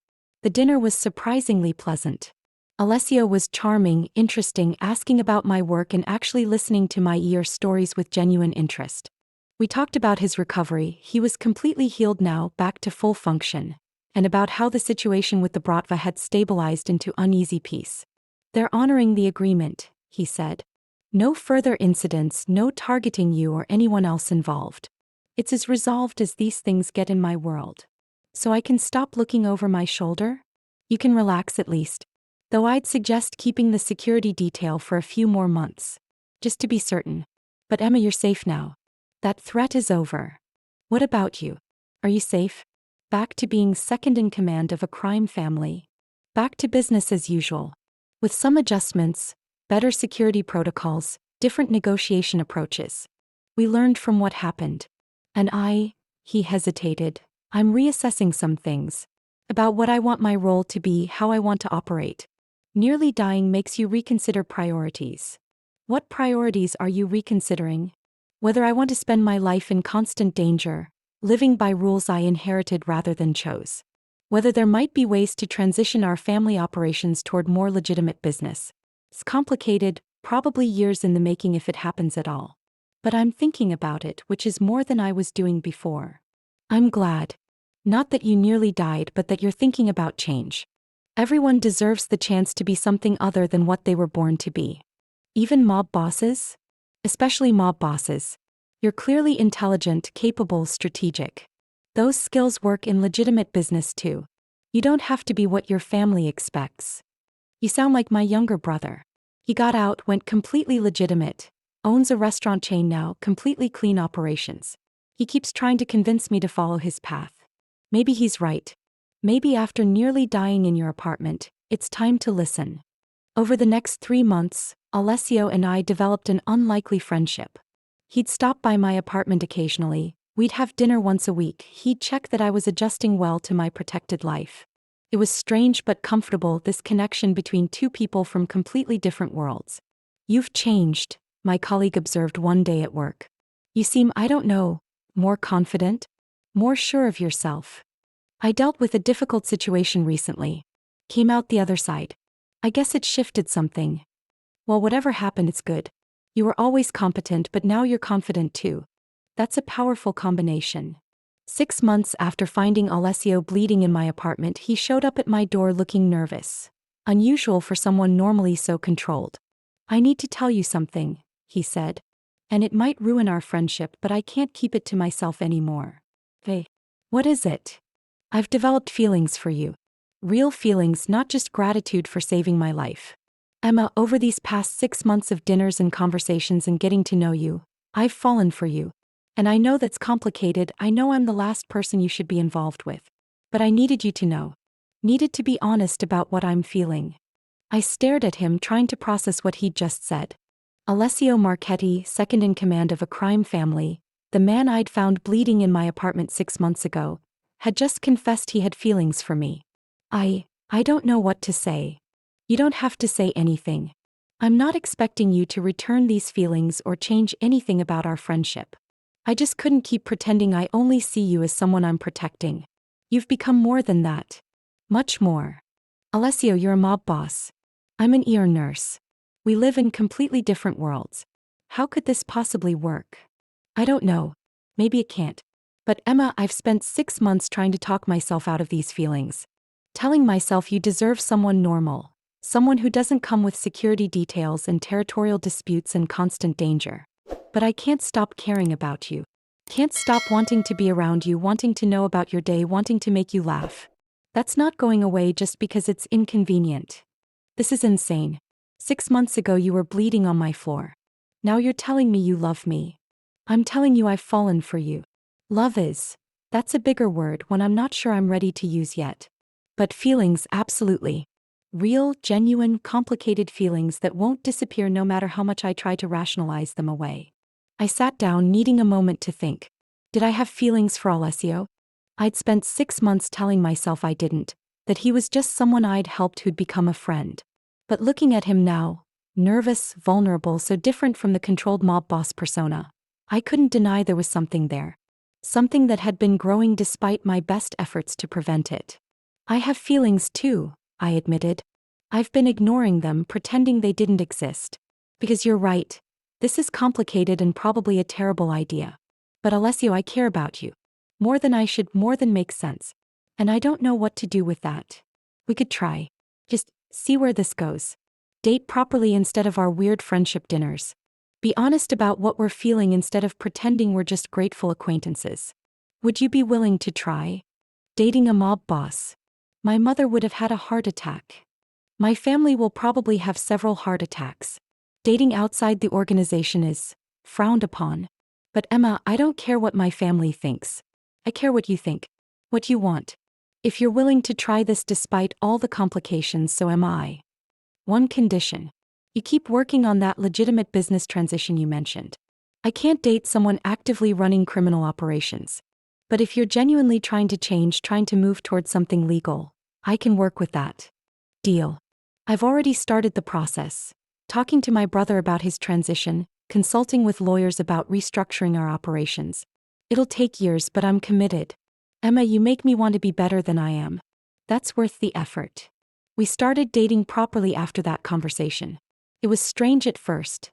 The dinner was surprisingly pleasant. Alessio was charming, interesting, asking about my work and actually listening to my stories with genuine interest. We talked about his recovery, he was completely healed now, back to full function, and about how the situation with the Bratva had stabilized into uneasy peace. They're honoring the agreement, he said. No further incidents, no targeting you or anyone else involved. It's as resolved as these things get in my world. So I can stop looking over my shoulder? You can relax at least. Though I'd suggest keeping the security detail for a few more months. Just to be certain. But Emma, you're safe now. That threat is over. What about you? Are you safe? Back to being second in command of a crime family. Back to business as usual. With some adjustments, better security protocols, different negotiation approaches. We learned from what happened. And he hesitated, I'm reassessing some things. About what I want my role to be, how I want to operate. Nearly dying makes you reconsider priorities. What priorities are you reconsidering? Whether I want to spend my life in constant danger, living by rules I inherited rather than chose. Whether there might be ways to transition our family operations toward more legitimate business. It's complicated, probably years in the making if it happens at all. But I'm thinking about it, which is more than I was doing before. I'm glad. Not that you nearly died, but that you're thinking about change. Everyone deserves the chance to be something other than what they were born to be. Even mob bosses? Especially mob bosses. You're clearly intelligent, capable, strategic. Those skills work in legitimate business too. You don't have to be what your family expects. You sound like my younger brother. He got out, went completely legitimate, owns a restaurant chain now, completely clean operations. He keeps trying to convince me to follow his path. Maybe he's right. Maybe after nearly dying in your apartment, it's time to listen. Over the next 3 months, Alessio and I developed an unlikely friendship. He'd stop by my apartment occasionally, we'd have dinner once a week, he'd check that I was adjusting well to my protected life. It was strange but comfortable, this connection between two people from completely different worlds. You've changed, my colleague observed one day at work. You seem, I don't know, more confident? More sure of yourself. I dealt with a difficult situation recently. Came out the other side. I guess it shifted something. Well, whatever happened, it's good. You were always competent, but now you're confident too. That's a powerful combination. 6 months after finding Alessio bleeding in my apartment, he showed up at my door looking nervous. Unusual for someone normally so controlled. I need to tell you something, he said. And it might ruin our friendship, but I can't keep it to myself anymore. Hey, what is it? I've developed feelings for you. Real feelings, not just gratitude for saving my life. Emma, over these past 6 months of dinners and conversations and getting to know you, I've fallen for you. And I know that's complicated, I know I'm the last person you should be involved with. But I needed you to know. Needed to be honest about what I'm feeling. I stared at him, trying to process what he'd just said. Alessio Marchetti, second in command of a crime family, the man I'd found bleeding in my apartment 6 months ago, had just confessed he had feelings for me. I don't know what to say. You don't have to say anything. I'm not expecting you to return these feelings or change anything about our friendship. I just couldn't keep pretending I only see you as someone I'm protecting. You've become more than that. Much more. Alessio, you're a mob boss. I'm an ER nurse. We live in completely different worlds. How could this possibly work? I don't know. Maybe it can't. But Emma, I've spent 6 months trying to talk myself out of these feelings. Telling myself you deserve someone normal. Someone who doesn't come with security details and territorial disputes and constant danger. But I can't stop caring about you. Can't stop wanting to be around you, wanting to know about your day, wanting to make you laugh. That's not going away just because it's inconvenient. This is insane. 6 months ago you were bleeding on my floor. Now you're telling me you love me. I'm telling you I've fallen for you. Love is. That's a bigger word, one I'm not sure I'm ready to use yet. But feelings, absolutely. Real, genuine, complicated feelings that won't disappear no matter how much I try to rationalize them away. I sat down, needing a moment to think. Did I have feelings for Alessio? I'd spent 6 months telling myself I didn't, that he was just someone I'd helped who'd become a friend. But looking at him now, nervous, vulnerable, so different from the controlled mob boss persona, I couldn't deny there was something there. Something that had been growing despite my best efforts to prevent it. I have feelings too, I admitted. I've been ignoring them, pretending they didn't exist. Because you're right, this is complicated and probably a terrible idea. But Alessio, I care about you. More than I should, more than makes sense. And I don't know what to do with that. We could try. Just see where this goes. Date properly instead of our weird friendship dinners. Be honest about what we're feeling instead of pretending we're just grateful acquaintances. Would you be willing to try? Dating a mob boss. My mother would have had a heart attack. My family will probably have several heart attacks. Dating outside the organization is frowned upon. But Emma, I don't care what my family thinks. I care what you think. What you want. If you're willing to try this despite all the complications, so am I. One condition. You keep working on that legitimate business transition you mentioned. I can't date someone actively running criminal operations. But if you're genuinely trying to change, trying to move towards something legal, I can work with that. Deal. I've already started the process. Talking to my brother about his transition, consulting with lawyers about restructuring our operations. It'll take years, but I'm committed. Emma, you make me want to be better than I am. That's worth the effort. We started dating properly after that conversation. It was strange at first.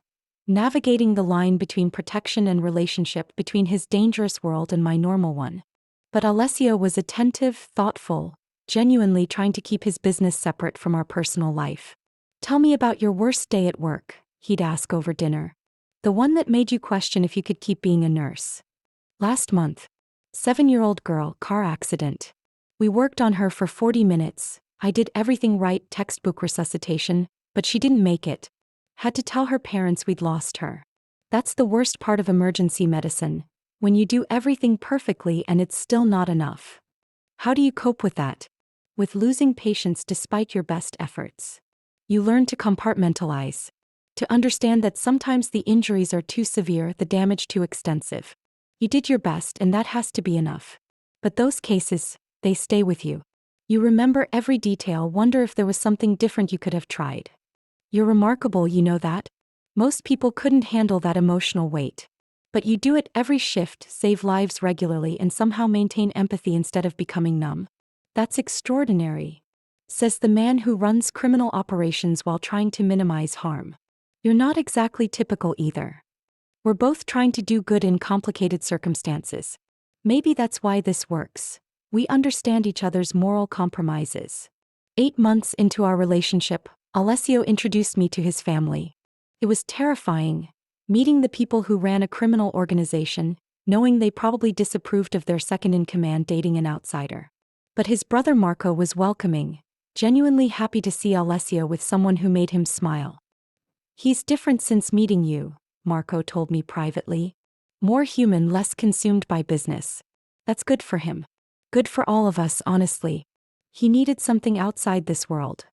Navigating the line between protection and relationship, between his dangerous world and my normal one. But Alessio was attentive, thoughtful, genuinely trying to keep his business separate from our personal life. Tell me about your worst day at work, he'd ask over dinner. The one that made you question if you could keep being a nurse. Last month. 7-year-old girl, car accident. We worked on her for 40 minutes. I did everything right, textbook resuscitation, but she didn't make it. Had to tell her parents we'd lost her. That's the worst part of emergency medicine, when you do everything perfectly and it's still not enough. How do you cope with that? With losing patience despite your best efforts. You learn to compartmentalize. To understand that sometimes the injuries are too severe, the damage too extensive. You did your best and that has to be enough. But those cases, they stay with you. You remember every detail, wonder if there was something different you could have tried. You're remarkable, you know that? Most people couldn't handle that emotional weight. But you do it every shift, save lives regularly, and somehow maintain empathy instead of becoming numb. That's extraordinary. Says the man who runs criminal operations while trying to minimize harm. You're not exactly typical either. We're both trying to do good in complicated circumstances. Maybe that's why this works. We understand each other's moral compromises. 8 months into our relationship, Alessio introduced me to his family. It was terrifying, meeting the people who ran a criminal organization, knowing they probably disapproved of their second-in-command dating an outsider. But his brother Marco was welcoming, genuinely happy to see Alessio with someone who made him smile. He's different since meeting you, Marco told me privately. More human, less consumed by business. That's good for him. Good for all of us, honestly. He needed something outside this world.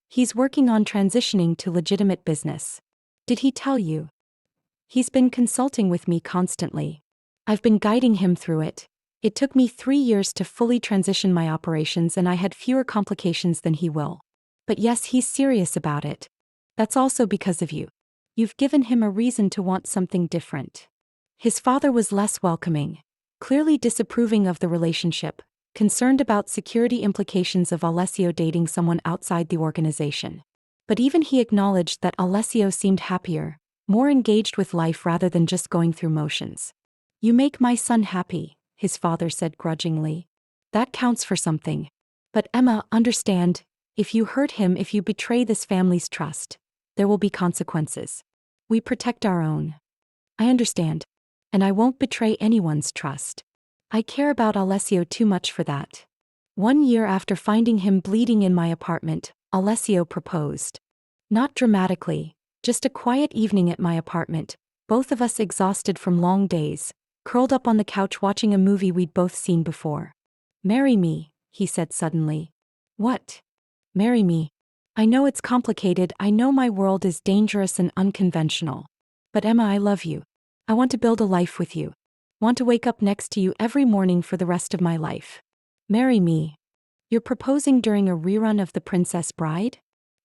He's working on transitioning to legitimate business. Did he tell you? He's been consulting with me constantly. I've been guiding him through it. It took me 3 years to fully transition my operations and I had fewer complications than he will. But yes, he's serious about it. That's also because of you. You've given him a reason to want something different. His father was less welcoming, clearly disapproving of the relationship, concerned about security implications of Alessio dating someone outside the organization. But even he acknowledged that Alessio seemed happier, more engaged with life rather than just going through motions. You make my son happy, his father said grudgingly. That counts for something. But Emma, understand, if you hurt him, if you betray this family's trust, there will be consequences. We protect our own. I understand. And I won't betray anyone's trust. I care about Alessio too much for that. 1 year after finding him bleeding in my apartment, Alessio proposed. Not dramatically, just a quiet evening at my apartment, both of us exhausted from long days, curled up on the couch watching a movie we'd both seen before. Marry me, he said suddenly. What? Marry me. I know it's complicated, I know my world is dangerous and unconventional. But Emma, I love you. I want to build a life with you. Want to wake up next to you every morning for the rest of my life. Marry me. You're proposing during a rerun of The Princess Bride?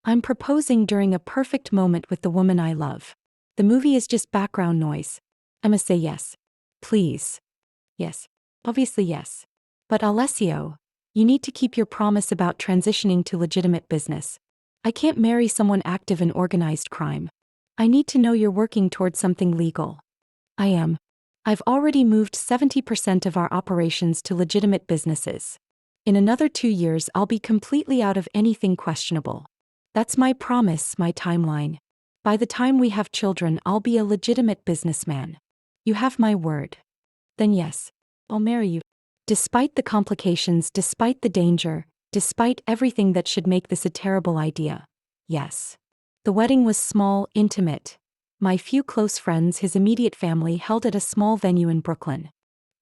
I'm proposing during a perfect moment with the woman I love. The movie is just background noise. Emma, say yes. Please. Yes. Obviously yes. But Alessio, you need to keep your promise about transitioning to legitimate business. I can't marry someone active in organized crime. I need to know you're working towards something legal. I am. I've already moved 70% of our operations to legitimate businesses. In another 2 years, I'll be completely out of anything questionable. That's my promise, my timeline. By the time we have children, I'll be a legitimate businessman. You have my word. Then yes, I'll marry you. Despite the complications, despite the danger, despite everything that should make this a terrible idea. Yes. The wedding was small, intimate. My few close friends, his immediate family, held at a small venue in Brooklyn.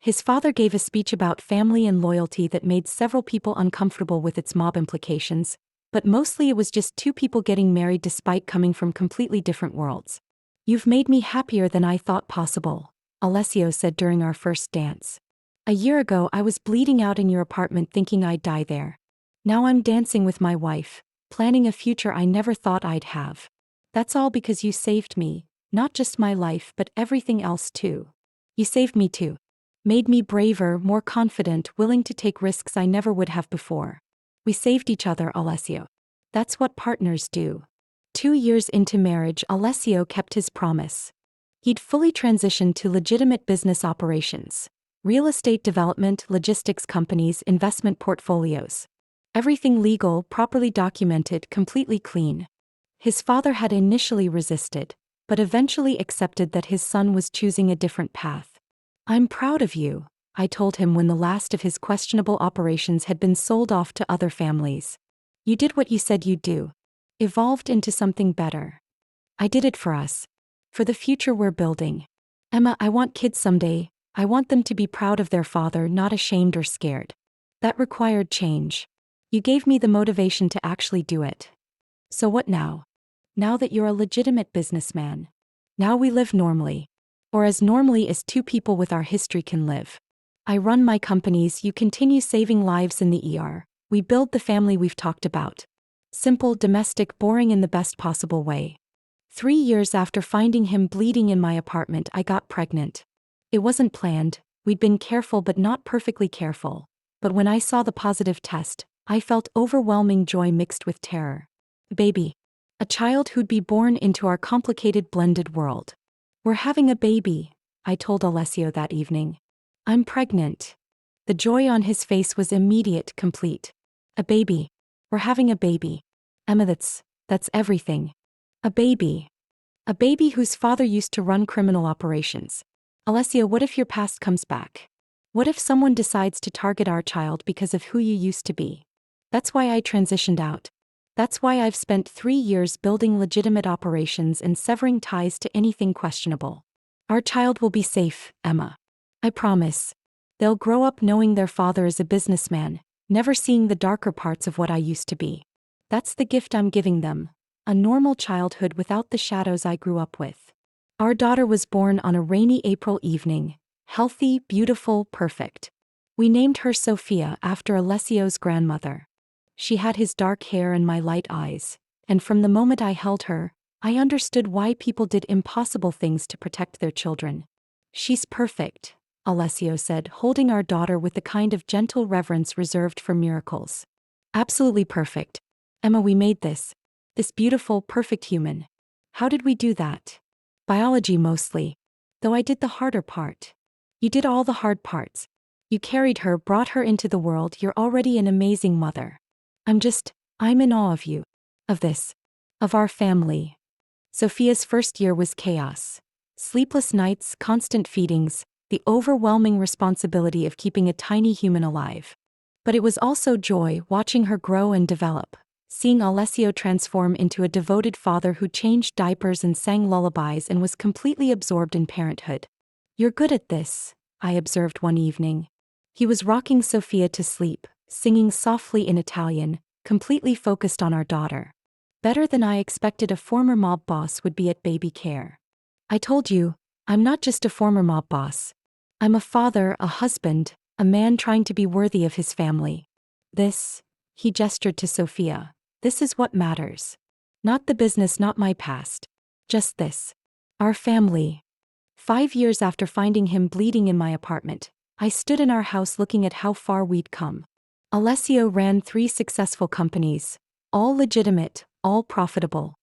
His father gave a speech about family and loyalty that made several people uncomfortable with its mob implications, but mostly it was just two people getting married despite coming from completely different worlds. You've made me happier than I thought possible, Alessio said during our first dance. A year ago I was bleeding out in your apartment thinking I'd die there. Now I'm dancing with my wife, planning a future I never thought I'd have. That's all because you saved me, not just my life but everything else too. You saved me too. Made me braver, more confident, willing to take risks I never would have before. We saved each other, Alessio. That's what partners do. 2 years into marriage, Alessio kept his promise. He'd fully transitioned to legitimate business operations. Real estate development, logistics companies, investment portfolios. Everything legal, properly documented, completely clean. His father had initially resisted, but eventually accepted that his son was choosing a different path. I'm proud of you, I told him when the last of his questionable operations had been sold off to other families. You did what you said you'd do. Evolved into something better. I did it for us. For the future we're building. Emma, I want kids someday. I want them to be proud of their father, not ashamed or scared. That required change. You gave me the motivation to actually do it. So what now? Now that you're a legitimate businessman. Now we live normally. Or as normally as two people with our history can live. I run my companies, you continue saving lives in the ER. We build the family we've talked about. Simple, domestic, boring in the best possible way. 3 years after finding him bleeding in my apartment, I got pregnant. It wasn't planned, we'd been careful but not perfectly careful. But when I saw the positive test, I felt overwhelming joy mixed with terror. Baby. A child who'd be born into our complicated blended world. We're having a baby, I told Alessio that evening. I'm pregnant. The joy on his face was immediate, complete. A baby. We're having a baby. Emma, that's everything. A baby. A baby whose father used to run criminal operations. Alessio, what if your past comes back? What if someone decides to target our child because of who you used to be? That's why I transitioned out. That's why I've spent 3 years building legitimate operations and severing ties to anything questionable. Our child will be safe, Emma. I promise. They'll grow up knowing their father is a businessman, never seeing the darker parts of what I used to be. That's the gift I'm giving them. A normal childhood without the shadows I grew up with. Our daughter was born on a rainy April evening. Healthy, beautiful, perfect. We named her Sophia after Alessio's grandmother. She had his dark hair and my light eyes, and from the moment I held her, I understood why people did impossible things to protect their children. She's perfect, Alessio said, holding our daughter with the kind of gentle reverence reserved for miracles. Absolutely perfect. Emma, we made this beautiful, perfect human. How did we do that? Biology mostly. Though I did the harder part. You did all the hard parts. You carried her, brought her into the world. You're already an amazing mother. I'm in awe of you. Of this. Of our family. Sophia's first year was chaos. Sleepless nights, constant feedings, the overwhelming responsibility of keeping a tiny human alive. But it was also joy, watching her grow and develop. Seeing Alessio transform into a devoted father who changed diapers and sang lullabies and was completely absorbed in parenthood. You're good at this, I observed one evening. He was rocking Sophia to sleep, singing softly in Italian, completely focused on our daughter. Better than I expected a former mob boss would be at baby care. I told you, I'm not just a former mob boss. I'm a father, a husband, a man trying to be worthy of his family. This, he gestured to Sophia, this is what matters. Not the business, not my past. Just this. Our family. 5 years after finding him bleeding in my apartment, I stood in our house looking at how far we'd come. Alessio ran 3 successful companies, all legitimate, all profitable.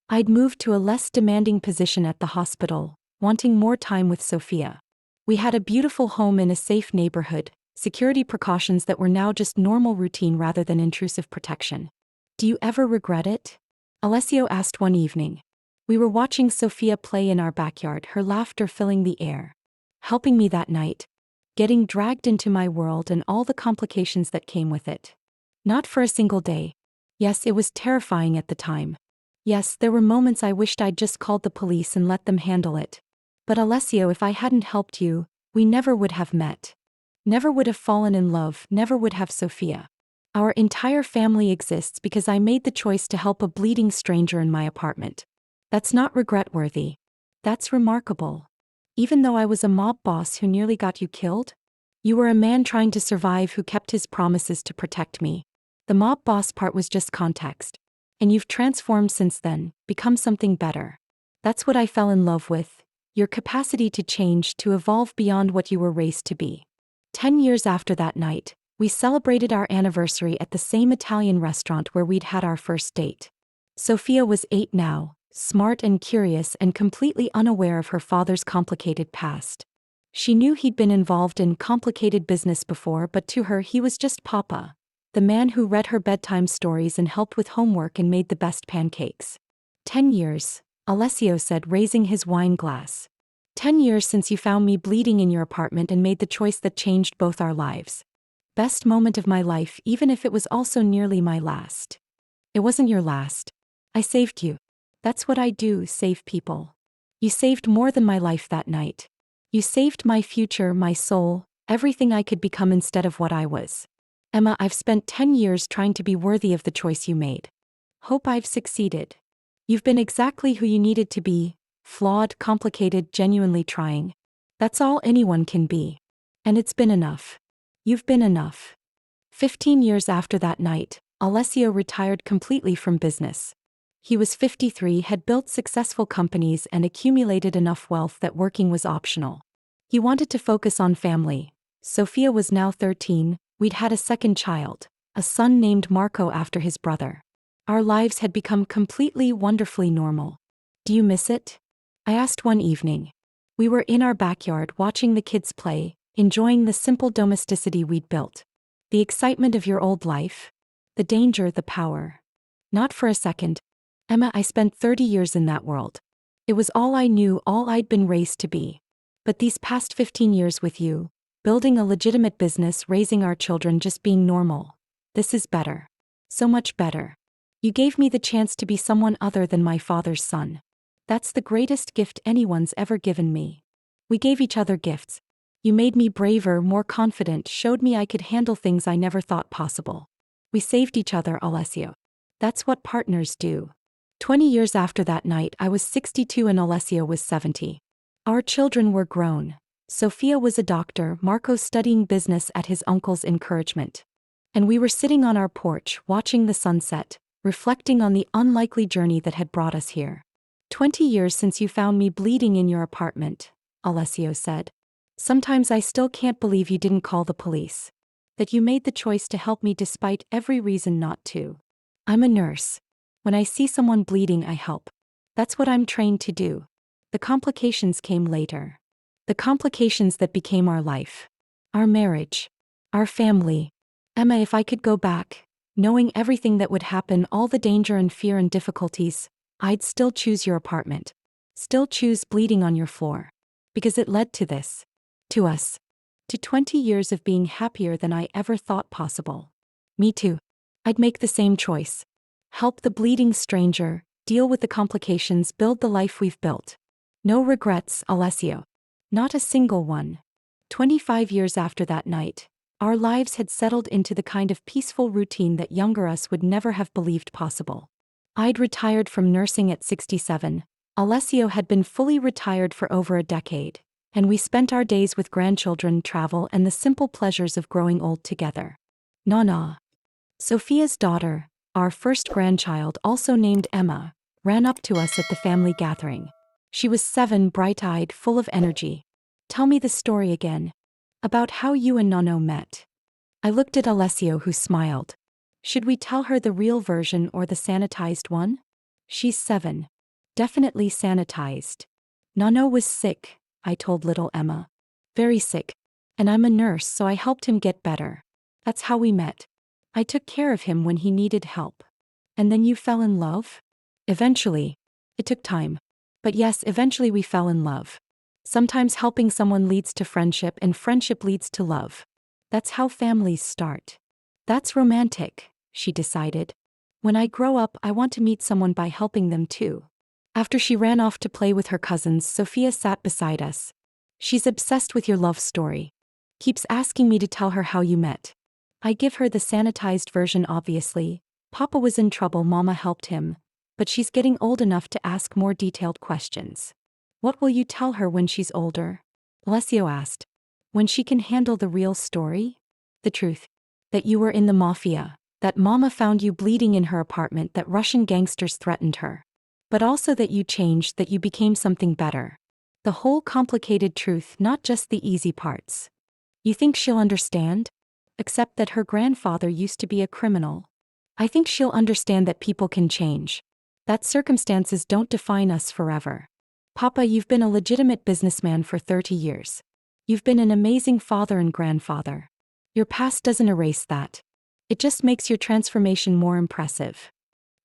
I'd moved to a less demanding position at the hospital, wanting more time with Sophia. We had a beautiful home in a safe neighborhood, security precautions that were now just normal routine rather than intrusive protection. Do you ever regret it? Alessio asked one evening. We were watching Sophia play in our backyard, her laughter filling the air. Helping me that night. Getting dragged into my world and all the complications that came with it. Not for a single day. Yes, it was terrifying at the time. Yes, there were moments I wished I'd just called the police and let them handle it. But Alessio, if I hadn't helped you, we never would have met. Never would have fallen in love, never would have Sophia. Our entire family exists because I made the choice to help a bleeding stranger in my apartment. That's not regret-worthy. That's remarkable. Even though I was a mob boss who nearly got you killed? You were a man trying to survive who kept his promises to protect me. The mob boss part was just context. And you've transformed since then, become something better. That's what I fell in love with, your capacity to change, to evolve beyond what you were raised to be. 10 years after that night, we celebrated our anniversary at the same Italian restaurant where we'd had our first date. Sophia was 8 now, smart and curious and completely unaware of her father's complicated past. She knew he'd been involved in complicated business before, but to her he was just Papa, the man who read her bedtime stories and helped with homework and made the best pancakes. 10 years, Alessio said, raising his wine glass. 10 years since you found me bleeding in your apartment and made the choice that changed both our lives. Best moment of my life, even if it was also nearly my last. It wasn't your last. I saved you. That's what I do, save people. You saved more than my life that night. You saved my future, my soul, everything I could become instead of what I was. Emma, I've spent 10 years trying to be worthy of the choice you made. Hope I've succeeded. You've been exactly who you needed to be, flawed, complicated, genuinely trying. That's all anyone can be. And it's been enough. You've been enough. 15 years after that night, Alessio retired completely from business. He was 53, had built successful companies and accumulated enough wealth that working was optional. He wanted to focus on family. Sophia was now 13, we'd had a second child, a son named Marco after his brother. Our lives had become completely, wonderfully normal. Do you miss it? I asked one evening. We were in our backyard watching the kids play, enjoying the simple domesticity we'd built. The excitement of your old life? The danger, the power. Not for a second. Emma, I spent 30 years in that world. It was all I knew, all I'd been raised to be. But these past 15 years with you, building a legitimate business, raising our children, just being normal. This is better. So much better. You gave me the chance to be someone other than my father's son. That's the greatest gift anyone's ever given me. We gave each other gifts. You made me braver, more confident, showed me I could handle things I never thought possible. We saved each other, Alessio. That's what partners do. 20 years after that night, I was 62 and Alessio was 70. Our children were grown. Sophia was a doctor, Marco studying business at his uncle's encouragement. And we were sitting on our porch, watching the sunset, reflecting on the unlikely journey that had brought us here. 20 years since you found me bleeding in your apartment, Alessio said. Sometimes I still can't believe you didn't call the police. That you made the choice to help me despite every reason not to. I'm a nurse. When I see someone bleeding, I help. That's what I'm trained to do. The complications came later. The complications that became our life. Our marriage. Our family. Emma, if I could go back, knowing everything that would happen, all the danger and fear and difficulties, I'd still choose your apartment. Still choose bleeding on your floor. Because it led to this. To us. To 20 years of being happier than I ever thought possible. Me too. I'd make the same choice. Help the bleeding stranger, deal with the complications, build the life we've built. No regrets, Alessio. Not a single one. 25 years after that night, our lives had settled into the kind of peaceful routine that younger us would never have believed possible. I'd retired from nursing at 67. Alessio had been fully retired for over a decade. And we spent our days with grandchildren, travel, and the simple pleasures of growing old together. Nana, Sophia's daughter, our first grandchild, also named Emma, ran up to us at the family gathering. She was 7, bright-eyed, full of energy. Tell me the story again. About how you and Nano met. I looked at Alessio, who smiled. Should we tell her the real version or the sanitized one? She's 7. Definitely sanitized. Nano was sick, I told little Emma. Very sick. And I'm a nurse, so I helped him get better. That's how we met. I took care of him when he needed help. And then you fell in love? Eventually. It took time. But yes, eventually we fell in love. Sometimes helping someone leads to friendship, and friendship leads to love. That's how families start. That's romantic, she decided. When I grow up, I want to meet someone by helping them too. After she ran off to play with her cousins, Sophia sat beside us. She's obsessed with your love story. Keeps asking me to tell her how you met. I give her the sanitized version, obviously. Papa was in trouble, Mama helped him. But she's getting old enough to ask more detailed questions. What will you tell her when she's older? Alessio asked. When she can handle the real story? The truth. That you were in the mafia. That Mama found you bleeding in her apartment, that Russian gangsters threatened her. But also that you changed, that you became something better. The whole complicated truth, not just the easy parts. You think she'll understand? Except that her grandfather used to be a criminal. I think she'll understand that people can change. That circumstances don't define us forever. Papa, you've been a legitimate businessman for 30 years. You've been an amazing father and grandfather. Your past doesn't erase that. It just makes your transformation more impressive.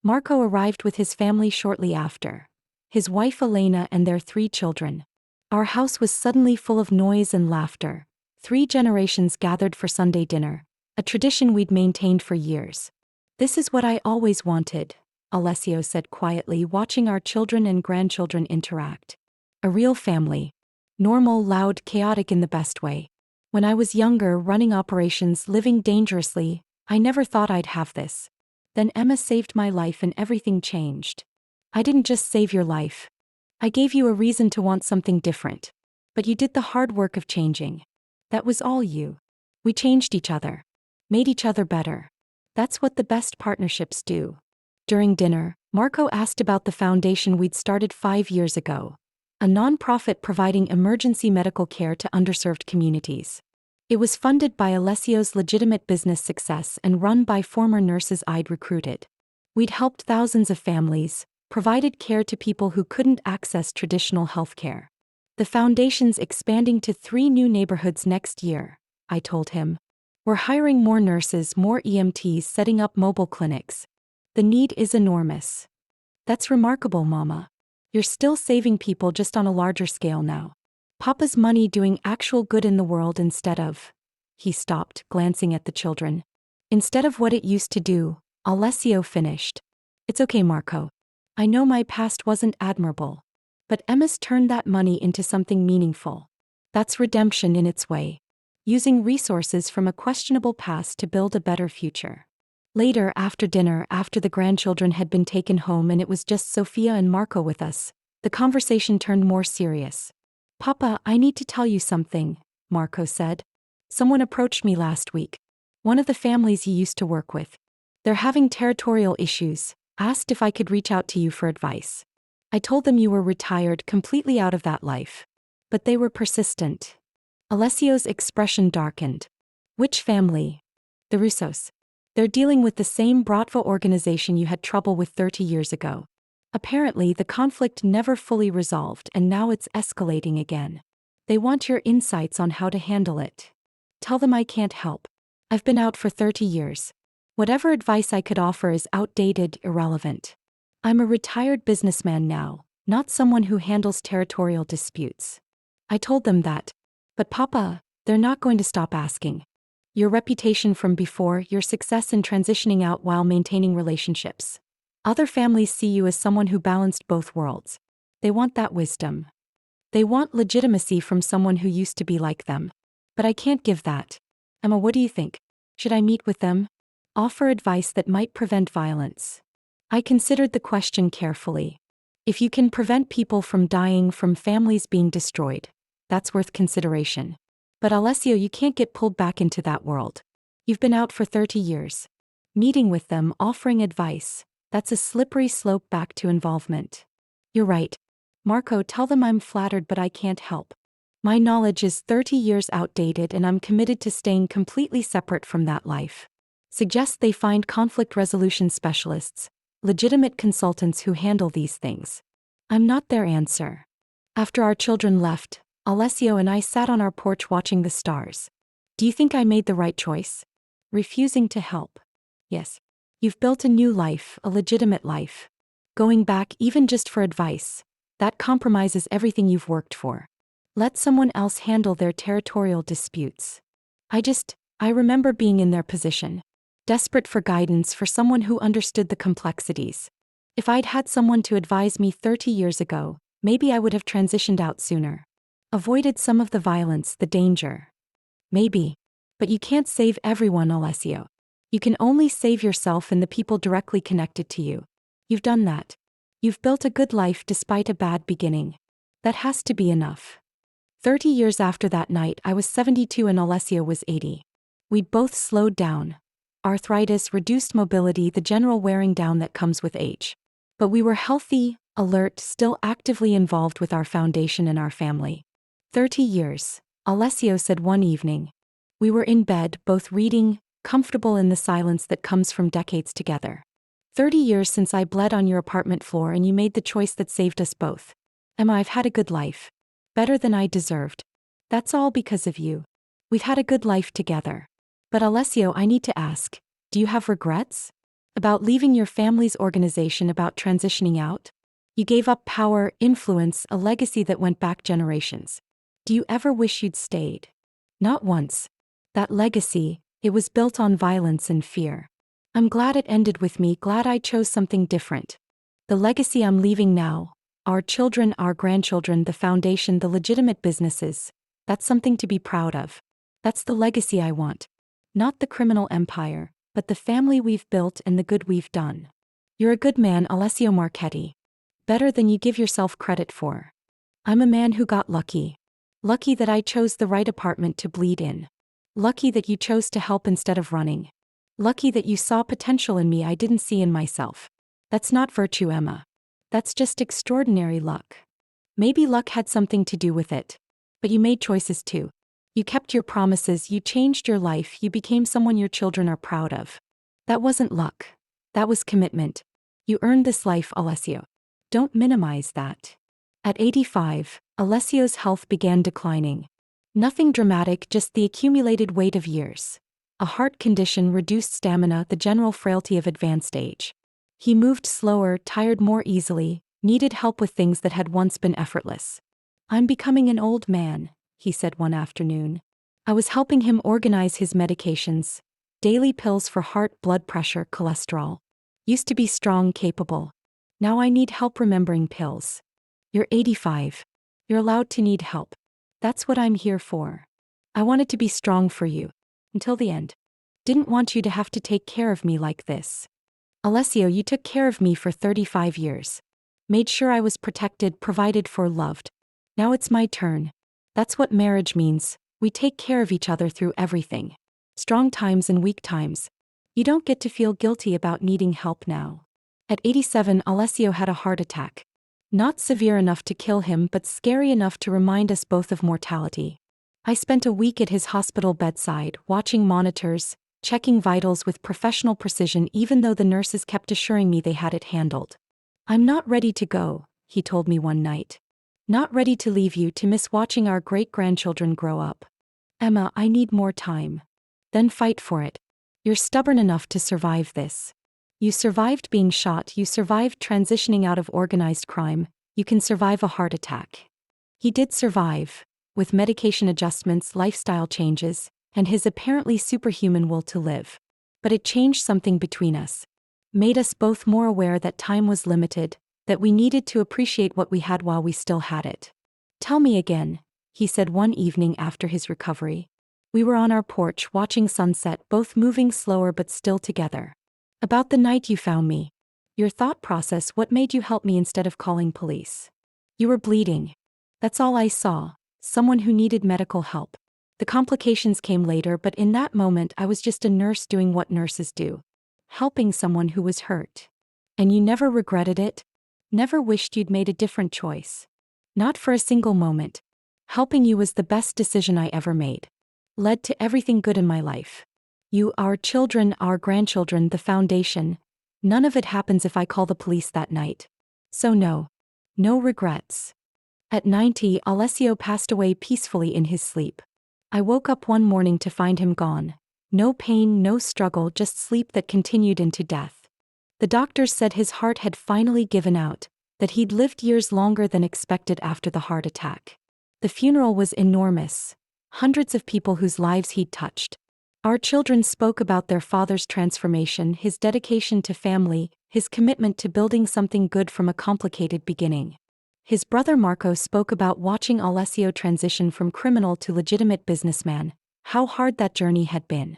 Marco arrived with his family shortly after. His wife Elena and their 3 children. Our house was suddenly full of noise and laughter. 3 generations gathered for Sunday dinner, a tradition we'd maintained for years. This is what I always wanted, Alessio said quietly, watching our children and grandchildren interact. A real family. Normal, loud, chaotic in the best way. When I was younger, running operations, living dangerously, I never thought I'd have this. Then Emma saved my life and everything changed. I didn't just save your life. I gave you a reason to want something different. But you did the hard work of changing. That was all you. We changed each other. Made each other better. That's what the best partnerships do. During dinner, Marco asked about the foundation we'd started 5 years ago. A non-profit providing emergency medical care to underserved communities. It was funded by Alessio's legitimate business success and run by former nurses I'd recruited. We'd helped thousands of families, provided care to people who couldn't access traditional healthcare. The foundation's expanding to 3 new neighborhoods next year, I told him. We're hiring more nurses, more EMTs, setting up mobile clinics. The need is enormous. That's remarkable, Mama. You're still saving people, just on a larger scale now. Papa's money doing actual good in the world instead of... He stopped, glancing at the children. Instead of what it used to do, Alessio finished. It's okay, Marco. I know my past wasn't admirable. But Emma's turned that money into something meaningful. That's redemption in its way. Using resources from a questionable past to build a better future. Later, after dinner, after the grandchildren had been taken home and it was just Sophia and Marco with us, the conversation turned more serious. Papa, I need to tell you something, Marco said. Someone approached me last week. One of the families you used to work with. They're having territorial issues, asked if I could reach out to you for advice. I told them you were retired, completely out of that life. But they were persistent. Alessio's expression darkened. Which family? The Russos. They're dealing with the same Bratva organization you had trouble with 30 years ago. Apparently, the conflict never fully resolved and now it's escalating again. They want your insights on how to handle it. Tell them I can't help. I've been out for 30 years. Whatever advice I could offer is outdated, irrelevant. I'm a retired businessman now, not someone who handles territorial disputes. I told them that. But Papa, they're not going to stop asking. Your reputation from before, your success in transitioning out while maintaining relationships. Other families see you as someone who balanced both worlds. They want that wisdom. They want legitimacy from someone who used to be like them. But I can't give that. Emma, what do you think? Should I meet with them? Offer advice that might prevent violence? I considered the question carefully. If you can prevent people from dying, from families being destroyed, That's worth consideration. But Alessio, you can't get pulled back into that world. You've been out for 30 years. Meeting with them, offering advice, that's a slippery slope back to involvement. You're right. Marco, tell them I'm flattered, but I can't help. My knowledge is 30 years outdated and I'm committed to staying completely separate from that life. Suggest they find conflict resolution specialists, legitimate consultants who handle these things. I'm not their answer. After our children left, Alessio and I sat on our porch watching the stars. Do you think I made the right choice? Refusing to help. Yes. You've built a new life, a legitimate life. Going back, even just for advice, that compromises everything you've worked for. Let someone else handle their territorial disputes. I remember being in their position. Desperate for guidance, for someone who understood the complexities. If I'd had someone to advise me 30 years ago, maybe I would have transitioned out sooner. Avoided some of the violence, the danger. Maybe. But you can't save everyone, Alessio. You can only save yourself and the people directly connected to you. You've done that. You've built a good life despite a bad beginning. That has to be enough. 30 years after that night, I was 72 and Alessio was 80. We'd both slowed down. Arthritis, reduced mobility, the general wearing down that comes with age. But we were healthy, alert, still actively involved with our foundation and our family. 30 years, Alessio said one evening. We were in bed, both reading, comfortable in the silence that comes from decades together. 30 years since I bled on your apartment floor and you made the choice that saved us both. Emma, I've had a good life. Better than I deserved. That's all because of you. We've had a good life together. But Alessio, I need to ask, do you have regrets? About leaving your family's organization, about transitioning out? You gave up power, influence, a legacy that went back generations. Do you ever wish you'd stayed? Not once. That legacy, it was built on violence and fear. I'm glad it ended with me, glad I chose something different. The legacy I'm leaving now, our children, our grandchildren, the foundation, the legitimate businesses, that's something to be proud of. That's the legacy I want. Not the criminal empire, but the family we've built and the good we've done. You're a good man, Alessio Marchetti. Better than you give yourself credit for. I'm a man who got lucky. Lucky that I chose the right apartment to bleed in. Lucky that you chose to help instead of running. Lucky that you saw potential in me I didn't see in myself. That's not virtue, Emma. That's just extraordinary luck. Maybe luck had something to do with it. But you made choices too. You kept your promises, you changed your life, you became someone your children are proud of. That wasn't luck. That was commitment. You earned this life, Alessio. Don't minimize that. At 85, Alessio's health began declining. Nothing dramatic, just the accumulated weight of years. A heart condition, reduced stamina, the general frailty of advanced age. He moved slower, tired more easily, needed help with things that had once been effortless. I'm becoming an old man, he said one afternoon. I was helping him organize his medications. Daily pills for heart, blood pressure, cholesterol. Used to be strong, capable. Now I need help remembering pills. You're 85. You're allowed to need help. That's what I'm here for. I wanted to be strong for you. Until the end. Didn't want you to have to take care of me like this. Alessio, you took care of me for 35 years. Made sure I was protected, provided for, loved. Now it's my turn. That's what marriage means. We take care of each other through everything. Strong times and weak times. You don't get to feel guilty about needing help now. At 87, Alessio had a heart attack. Not severe enough to kill him, but scary enough to remind us both of mortality. I spent a week at his hospital bedside, watching monitors, checking vitals with professional precision even though the nurses kept assuring me they had it handled. I'm not ready to go, he told me one night. Not ready to leave you, to miss watching our great-grandchildren grow up. Emma, I need more time. Then fight for it. You're stubborn enough to survive this. You survived being shot, you survived transitioning out of organized crime, you can survive a heart attack. He did survive, with medication adjustments, lifestyle changes, and his apparently superhuman will to live. But it changed something between us. Made us both more aware that time was limited, that we needed to appreciate what we had while we still had it. Tell me again, he said one evening after his recovery. We were on our porch watching sunset, both moving slower but still together. About the night you found me. Your thought process, what made you help me instead of calling police? You were bleeding. That's all I saw. someone who needed medical help. The complications came later, but in that moment I was just a nurse doing what nurses do. Helping someone who was hurt. And you never regretted it? Never wished you'd made a different choice? Not for a single moment. Helping you was the best decision I ever made. Led to everything good in my life. You, our children, our grandchildren, the foundation. None of it happens if I call the police that night. So no. No regrets. At 90, Alessio passed away peacefully in his sleep. I woke up one morning to find him gone. No pain, no struggle, just sleep that continued into death. The doctors said his heart had finally given out, that he'd lived years longer than expected after the heart attack. The funeral was enormous. Hundreds of people whose lives he'd touched. Our children spoke about their father's transformation, his dedication to family, his commitment to building something good from a complicated beginning. His brother Marco spoke about watching Alessio transition from criminal to legitimate businessman, how hard that journey had been.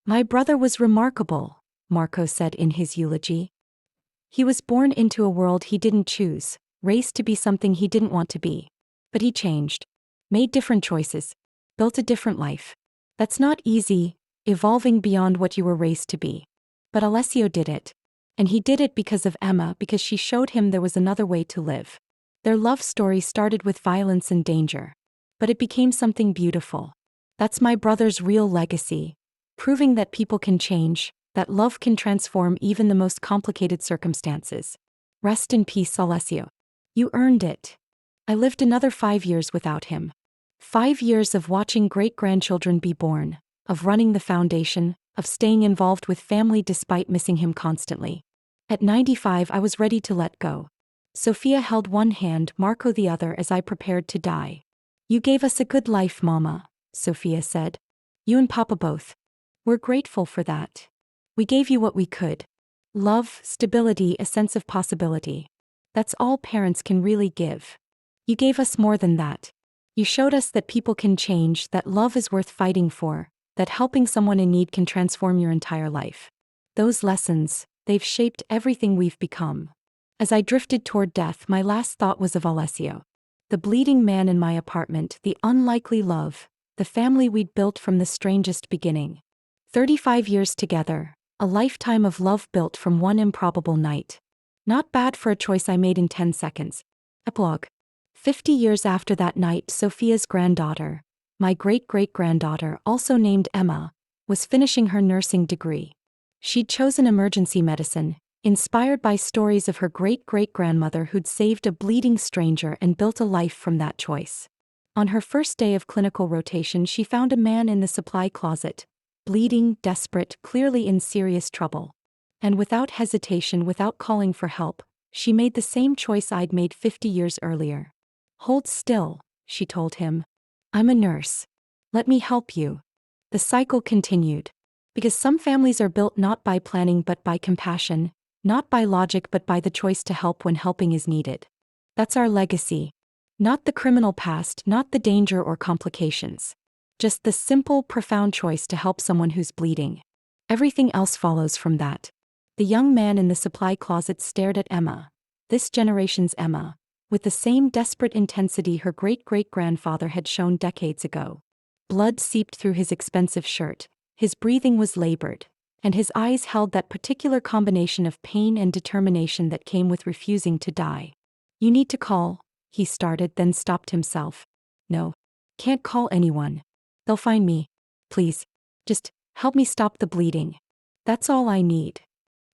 My brother was remarkable, Marco said in his eulogy. He was born into a world he didn't choose, raised to be something he didn't want to be. But he changed. Made different choices. Built a different life. That's not easy, evolving beyond what you were raised to be. But Alessio did it. And he did it because of Emma, because she showed him there was another way to live. Their love story started with violence and danger. But it became something beautiful. That's my brother's real legacy. Proving that people can change, that love can transform even the most complicated circumstances. Rest in peace, Alessio. You earned it. I lived another 5 years without him. 5 years of watching great-grandchildren be born, of running the foundation, of staying involved with family despite missing him constantly. At 95, I was ready to let go. Sophia held one hand, Marco the other as I prepared to die. You gave us a good life, Mama, Sophia said. You and Papa both. We're grateful for that. We gave you what we could. Love, stability, a sense of possibility. That's all parents can really give. You gave us more than that. You showed us that people can change, that love is worth fighting for, that helping someone in need can transform your entire life. Those lessons, they've shaped everything we've become. As I drifted toward death, my last thought was of Alessio. The bleeding man in my apartment, the unlikely love, the family we'd built from the strangest beginning. 35 years together, a lifetime of love built from one improbable night. Not bad for a choice I made in 10 seconds. Epilogue. 50 years after that night, Sophia's granddaughter, my great-great-granddaughter, also named Emma, was finishing her nursing degree. She'd chosen emergency medicine, inspired by stories of her great-great-grandmother who'd saved a bleeding stranger and built a life from that choice. On her first day of clinical rotation, she found a man in the supply closet, bleeding, desperate, clearly in serious trouble. And without hesitation, without calling for help, she made the same choice I'd made 50 years earlier. Hold still, she told him. I'm a nurse. Let me help you. The cycle continued. Because some families are built not by planning but by compassion, not by logic but by the choice to help when helping is needed. That's our legacy. Not the criminal past, not the danger or complications. Just the simple, profound choice to help someone who's bleeding. Everything else follows from that. The young man in the supply closet stared at Emma, this generation's Emma, with the same desperate intensity her great-great-grandfather had shown decades ago. Blood seeped through his expensive shirt, his breathing was labored, and his eyes held that particular combination of pain and determination that came with refusing to die. You need to call, he started, then stopped himself. No. Can't call anyone. They'll find me. Please. Just help me stop the bleeding. That's all I need.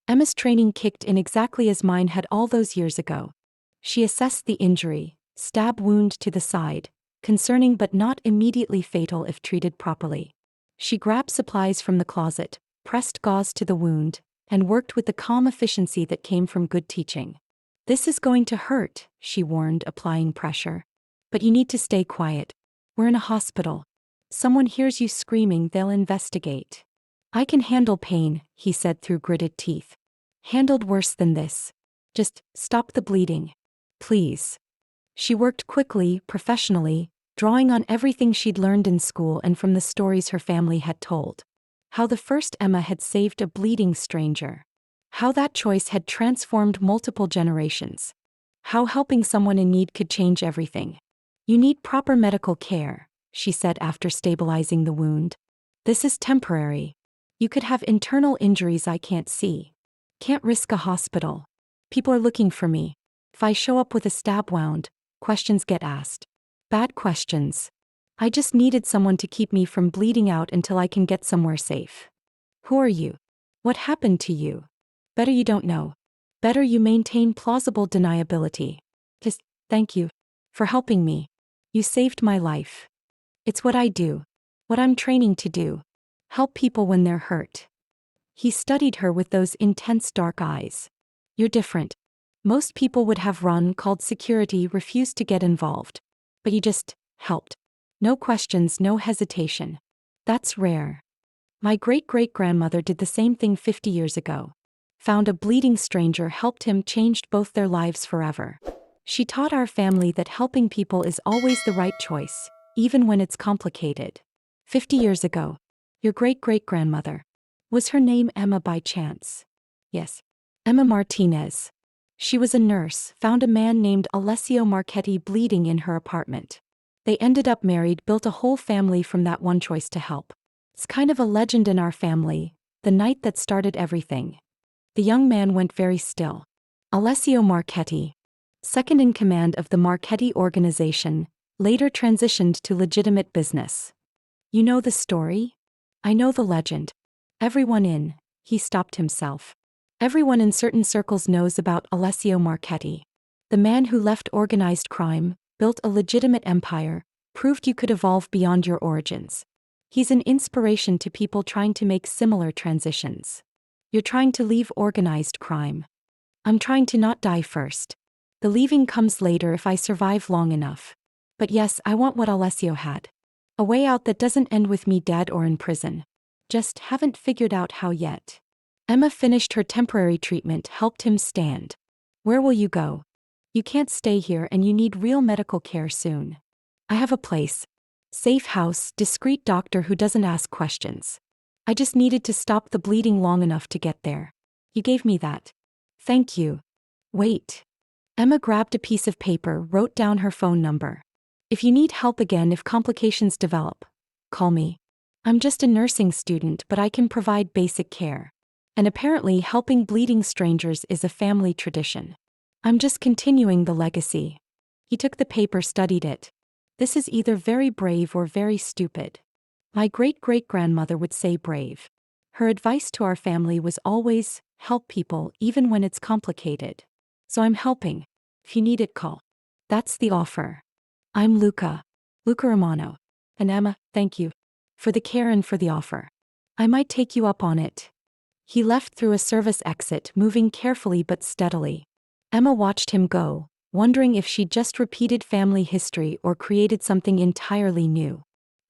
Emma's training kicked in exactly as mine had all those years ago. She assessed the injury, stab wound to the side, concerning but not immediately fatal if treated properly. She grabbed supplies from the closet, pressed gauze to the wound, and worked with the calm efficiency that came from good teaching. This is going to hurt, she warned, applying pressure. But you need to stay quiet. We're in a hospital. Someone hears you screaming, they'll investigate. I can handle pain, he said through gritted teeth. Handled worse than this. Just stop the bleeding. Please. She worked quickly, professionally, drawing on everything she'd learned in school and from the stories her family had told. How the first Emma had saved a bleeding stranger. How that choice had transformed multiple generations. How helping someone in need could change everything. You need proper medical care, she said after stabilizing the wound. This is temporary. You could have internal injuries I can't see. Can't risk a hospital. People are looking for me. If I show up with a stab wound, questions get asked. Bad questions. I just needed someone to keep me from bleeding out until I can get somewhere safe. Who are you? What happened to you? Better you don't know. Better you maintain plausible deniability. Just thank you for helping me. You saved my life. It's what I do. What I'm training to do. Help people when they're hurt. He studied her with those intense dark eyes. You're different. Most people would have run, called security, refused to get involved. But you just helped. No questions, no hesitation. That's rare. My great-great-grandmother did the same thing 50 years ago. Found a bleeding stranger, helped him, changed both their lives forever. She taught our family that helping people is always the right choice, even when it's complicated. 50 years ago. Your great-great-grandmother. Was her name Emma by chance? Yes. Emma Martinez. She was a nurse, found a man named Alessio Marchetti bleeding in her apartment. They ended up married, built a whole family from that one choice to help. It's kind of a legend in our family, the night that started everything. The young man went very still. Alessio Marchetti, second in command of the Marchetti organization, later transitioned to legitimate business. You know the story? I know the legend. He stopped himself. Everyone in certain circles knows about Alessio Marchetti. The man who left organized crime, built a legitimate empire, proved you could evolve beyond your origins. He's an inspiration to people trying to make similar transitions. You're trying to leave organized crime. I'm trying to not die first. The leaving comes later if I survive long enough. But yes, I want what Alessio had. A way out that doesn't end with me dead or in prison. Just haven't figured out how yet. Emma finished her temporary treatment, helped him stand. Where will you go? You can't stay here and you need real medical care soon. I have a place. Safe house, discreet doctor who doesn't ask questions. I just needed to stop the bleeding long enough to get there. You gave me that. Thank you. Wait. Emma grabbed a piece of paper, wrote down her phone number. If you need help again, if complications develop, call me. I'm just a nursing student, but I can provide basic care. And apparently helping bleeding strangers is a family tradition. I'm just continuing the legacy. He took the paper, studied it. This is either very brave or very stupid. My great-great-grandmother would say brave. Her advice to our family was always, help people even when it's complicated. So I'm helping. If you need it, call. That's the offer. I'm Luca Romano. And Emma, thank you. For the care and for the offer. I might take you up on it. He left through a service exit, moving carefully but steadily. Emma watched him go, wondering if she'd just repeated family history or created something entirely new.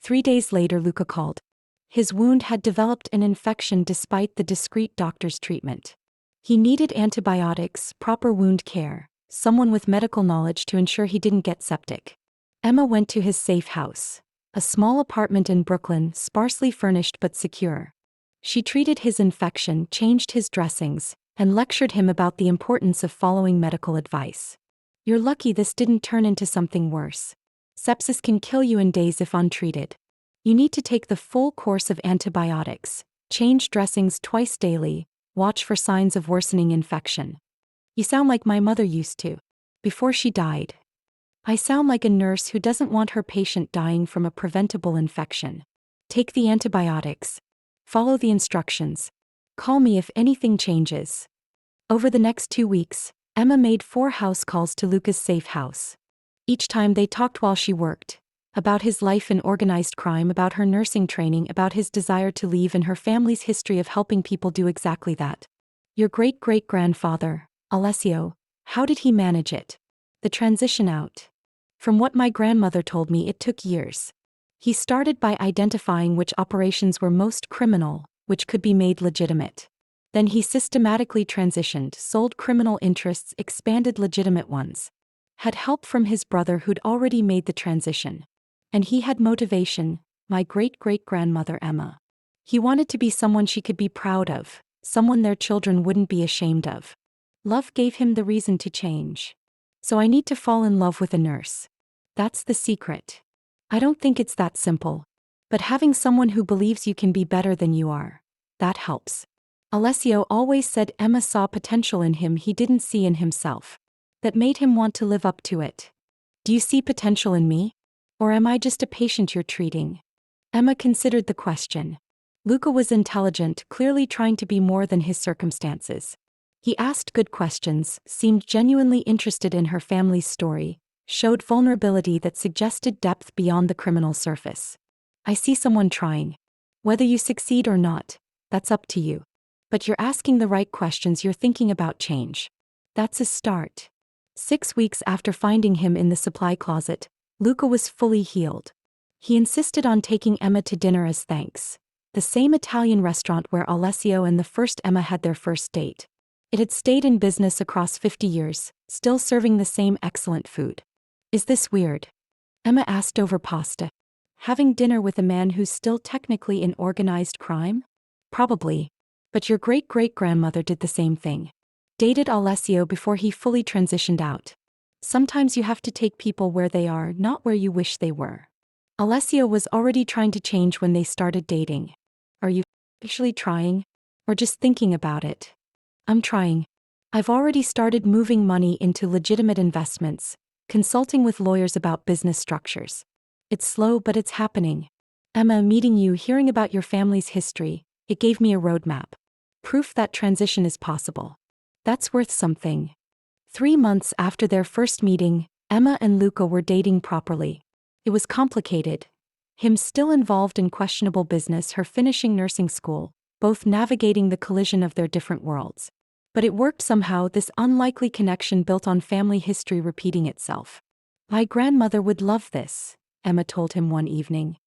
3 days later, Luca called. His wound had developed an infection despite the discreet doctor's treatment. He needed antibiotics, proper wound care, someone with medical knowledge to ensure he didn't get septic. Emma went to his safe house, a small apartment in Brooklyn, sparsely furnished but secure. She treated his infection, changed his dressings, and lectured him about the importance of following medical advice. You're lucky this didn't turn into something worse. Sepsis can kill you in days if untreated. You need to take the full course of antibiotics, change dressings twice daily, watch for signs of worsening infection. You sound like my mother used to. Before she died. I sound like a nurse who doesn't want her patient dying from a preventable infection. Take the antibiotics. Follow the instructions. Call me if anything changes. Over the next 2 weeks, Emma made 4 house calls to Luca's safe house. Each time they talked while she worked. About his life in organized crime, about her nursing training, about his desire to leave and her family's history of helping people do exactly that. Your great-great-grandfather, Alessio, how did he manage it? The transition out. From what my grandmother told me, it took years. He started by identifying which operations were most criminal, which could be made legitimate. Then he systematically transitioned, sold criminal interests, expanded legitimate ones. Had help from his brother who'd already made the transition. And he had motivation, my great-great-grandmother Emma. He wanted to be someone she could be proud of, someone their children wouldn't be ashamed of. Love gave him the reason to change. So I need to fall in love with a nurse. That's the secret. I don't think it's that simple. But having someone who believes you can be better than you are, that helps. Alessio always said Emma saw potential in him he didn't see in himself. That made him want to live up to it. Do you see potential in me? Or am I just a patient you're treating? Emma considered the question. Luca was intelligent, clearly trying to be more than his circumstances. He asked good questions, seemed genuinely interested in her family's story, showed vulnerability that suggested depth beyond the criminal surface. I see someone trying. Whether you succeed or not, that's up to you. But you're asking the right questions, you're thinking about change. That's a start. 6 weeks after finding him in the supply closet, Luca was fully healed. He insisted on taking Emma to dinner as thanks. The same Italian restaurant where Alessio and the first Emma had their first date. It had stayed in business across 50 years, still serving the same excellent food. Is this weird? Emma asked over pasta. Having dinner with a man who's still technically in organized crime? Probably. But your great-great-grandmother did the same thing. Dated Alessio before he fully transitioned out. Sometimes you have to take people where they are, not where you wish they were. Alessio was already trying to change when they started dating. Are you actually trying? Or just thinking about it? I'm trying. I've already started moving money into legitimate investments, consulting with lawyers about business structures. It's slow, but it's happening. Emma, meeting you, hearing about your family's history, it gave me a roadmap. Proof that transition is possible. That's worth something. 3 months after their first meeting, Emma and Luca were dating properly. It was complicated. Him still involved in questionable business, her finishing nursing school, both navigating the collision of their different worlds. But it worked somehow, this unlikely connection built on family history repeating itself. My grandmother would love this, Emma told him one evening.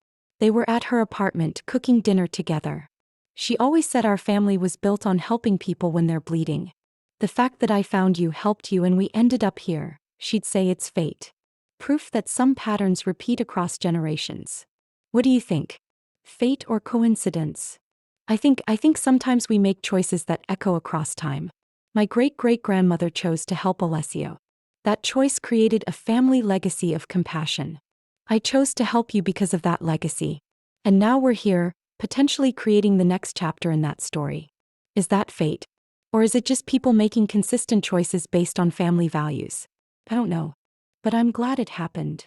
They were at her apartment cooking dinner together. She always said our family was built on helping people when they're bleeding. The fact that I found you helped you and we ended up here, she'd say it's fate. Proof that some patterns repeat across generations. What do you think? Fate or coincidence? I think sometimes we make choices that echo across time. My great-great-grandmother chose to help Alessio. That choice created a family legacy of compassion. I chose to help you because of that legacy. And now we're here, potentially creating the next chapter in that story. Is that fate? Or is it just people making consistent choices based on family values? I don't know. But I'm glad it happened.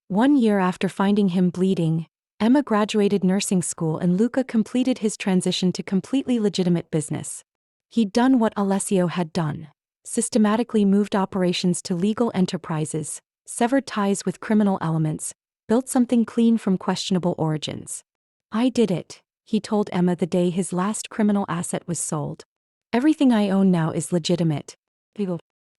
1 year after finding him bleeding, Emma graduated nursing school and Luca completed his transition to completely legitimate business. He'd done what Alessio had done. Systematically moved operations to legal enterprises, severed ties with criminal elements, built something clean from questionable origins. I did it, he told Emma the day his last criminal asset was sold. Everything I own now is legitimate.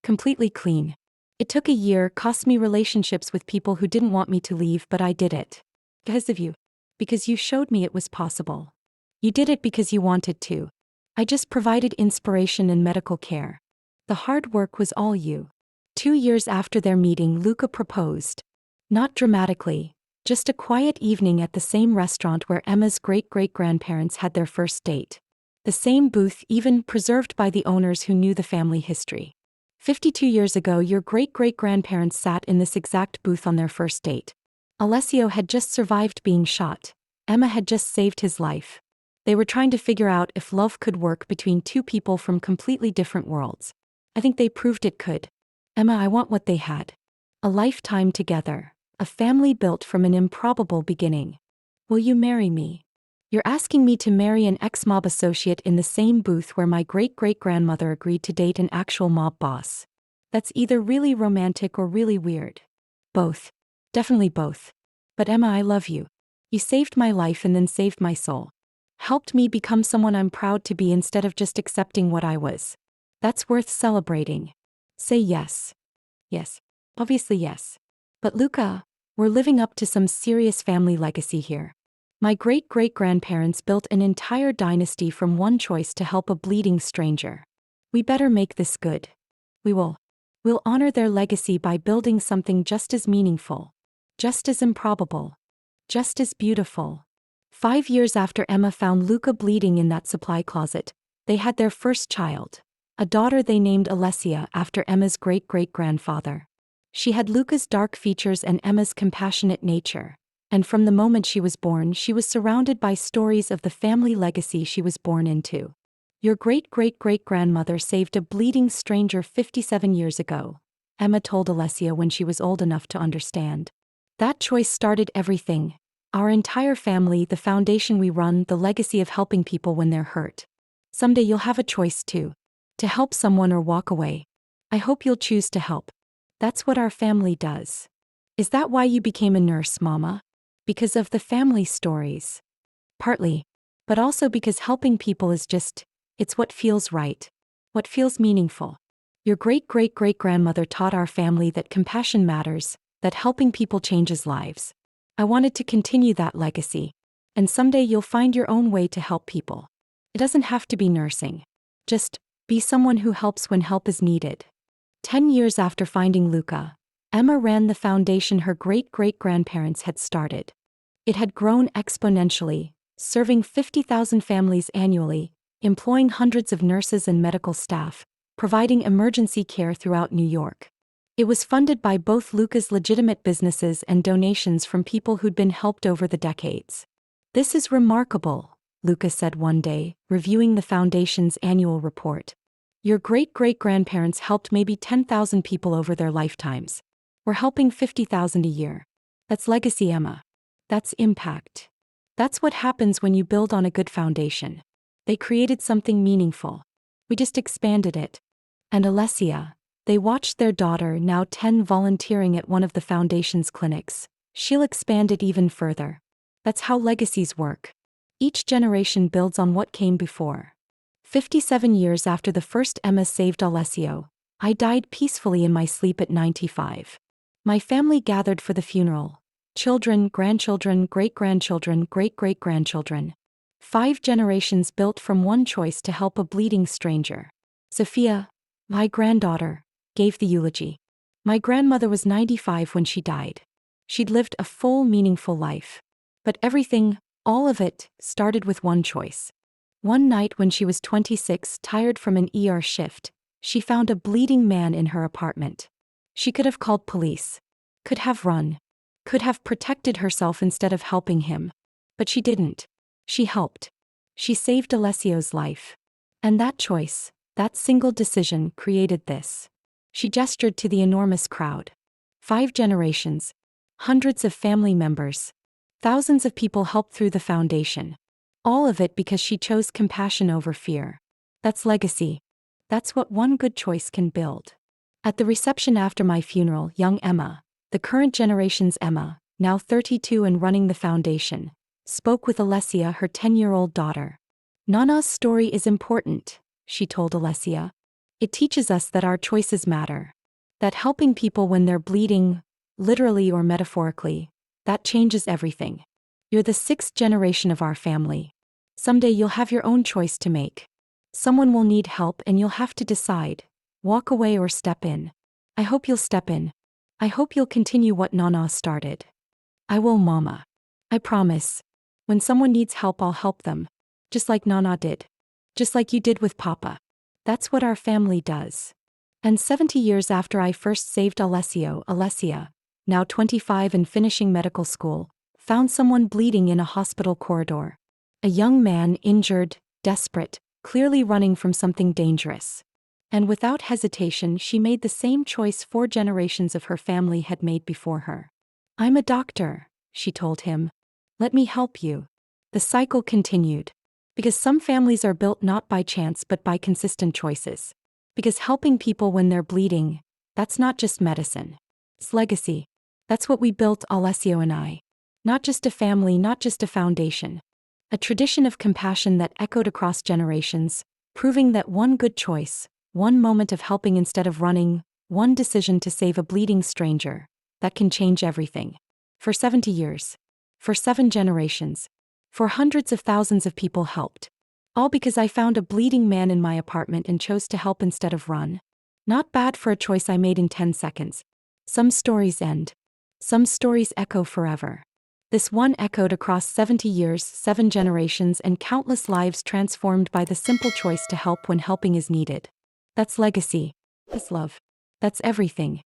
Completely clean. It took a year, cost me relationships with people who didn't want me to leave, but I did it. Because of you. Because you showed me it was possible. You did it because you wanted to. I just provided inspiration and medical care. The hard work was all you. 2 years after their meeting, Luca proposed. Not dramatically, just a quiet evening at the same restaurant where Emma's great-great-grandparents had their first date. The same booth, even preserved by the owners who knew the family history. 52 years ago, your great-great-grandparents sat in this exact booth on their first date. Alessio had just survived being shot. Emma had just saved his life. They were trying to figure out if love could work between two people from completely different worlds. I think they proved it could. Emma, I want what they had. A lifetime together. A family built from an improbable beginning. Will you marry me? You're asking me to marry an ex-mob associate in the same booth where my great-great-grandmother agreed to date an actual mob boss. That's either really romantic or really weird. Both. Definitely both. But Emma, I love you. You saved my life and then saved my soul. Helped me become someone I'm proud to be instead of just accepting what I was. That's worth celebrating. Say yes. Yes. Obviously yes. But Luca, we're living up to some serious family legacy here. My great-great-grandparents built an entire dynasty from one choice to help a bleeding stranger. We better make this good. We will. We'll honor their legacy by building something just as meaningful. Just as improbable. Just as beautiful. 5 years after Emma found Luca bleeding in that supply closet, they had their first child. A daughter they named Alessia after Emma's great-great-grandfather. She had Luca's dark features and Emma's compassionate nature. And from the moment she was born, she was surrounded by stories of the family legacy she was born into. Your great-great-great-grandmother saved a bleeding stranger 57 years ago, Emma told Olivia when she was old enough to understand. That choice started everything. Our entire family, the foundation we run, the legacy of helping people when they're hurt. Someday you'll have a choice too. To help someone or walk away. I hope you'll choose to help. That's what our family does. Is that why you became a nurse, Mama? Because of the family stories. Partly. But also because helping people is it's what feels right. What feels meaningful. Your great-great-great-grandmother taught our family that compassion matters, that helping people changes lives. I wanted to continue that legacy. And someday you'll find your own way to help people. It doesn't have to be nursing. Just be someone who helps when help is needed. 10 years after finding Luca, Emma ran the foundation her great-great-grandparents had started. It had grown exponentially, serving 50,000 families annually, employing hundreds of nurses and medical staff, providing emergency care throughout New York. It was funded by both Luca's legitimate businesses and donations from people who'd been helped over the decades. This is remarkable, Luca said one day, reviewing the foundation's annual report. Your great-great-grandparents helped maybe 10,000 people over their lifetimes. We're helping 50,000 a year. That's legacy, Emma. That's impact. That's what happens when you build on a good foundation. They created something meaningful. We just expanded it. And Olivia, they watched their daughter, now 10, volunteering at one of the foundation's clinics. She'll expand it even further. That's how legacies work. Each generation builds on what came before. 57 years after the first Emma saved Olivia, I died peacefully in my sleep at 95. My family gathered for the funeral. Children, grandchildren, great-grandchildren, great-great-grandchildren. 5 generations built from one choice to help a bleeding stranger. Sophia, my granddaughter, gave the eulogy. My grandmother was 95 when she died. She'd lived a full, meaningful life. But everything, all of it, started with one choice. One night when she was 26, tired from an ER shift, she found a bleeding man in her apartment. She could have called police. Could have run. Could have protected herself instead of helping him. But she didn't. She helped. She saved Olivia's life. And that choice, that single decision, created this. She gestured to the enormous crowd. 5 generations. Hundreds of family members. Thousands of people helped through the foundation. All of it because she chose compassion over fear. That's legacy. That's what one good choice can build. At the reception after my funeral, young Emma, the current generation's Emma, now 32 and running the foundation, spoke with Olivia, her 10-year-old daughter. Nana's story is important, she told Olivia. It teaches us that our choices matter. That helping people when they're bleeding, literally or metaphorically, that changes everything. You're the 6th generation of our family. Someday you'll have your own choice to make. Someone will need help and you'll have to decide, walk away or step in. I hope you'll step in. I hope you'll continue what Nana started. I will, Mama. I promise. When someone needs help, I'll help them. Just like Nana did. Just like you did with Papa. That's what our family does. And 70 years after I first saved Olivia, now 25 and finishing medical school, found someone bleeding in a hospital corridor. A young man, injured, desperate, clearly running from something dangerous. And without hesitation, she made the same choice 4 generations of her family had made before her. I'm a doctor, she told him. Let me help you. The cycle continued. Because some families are built not by chance but by consistent choices. Because helping people when they're bleeding, that's not just medicine. It's legacy. That's what we built, Olivia and I. Not just a family, not just a foundation. A tradition of compassion that echoed across generations, proving that one good choice, one moment of helping instead of running, one decision to save a bleeding stranger, that can change everything. For 70 years. For 7 generations. For hundreds of thousands of people helped. All because I found a bleeding man in my apartment and chose to help instead of run. Not bad for a choice I made in 10 seconds. Some stories end. Some stories echo forever. This one echoed across 70 years, 7 generations, and countless lives transformed by the simple choice to help when helping is needed. That's legacy. That's love. That's everything.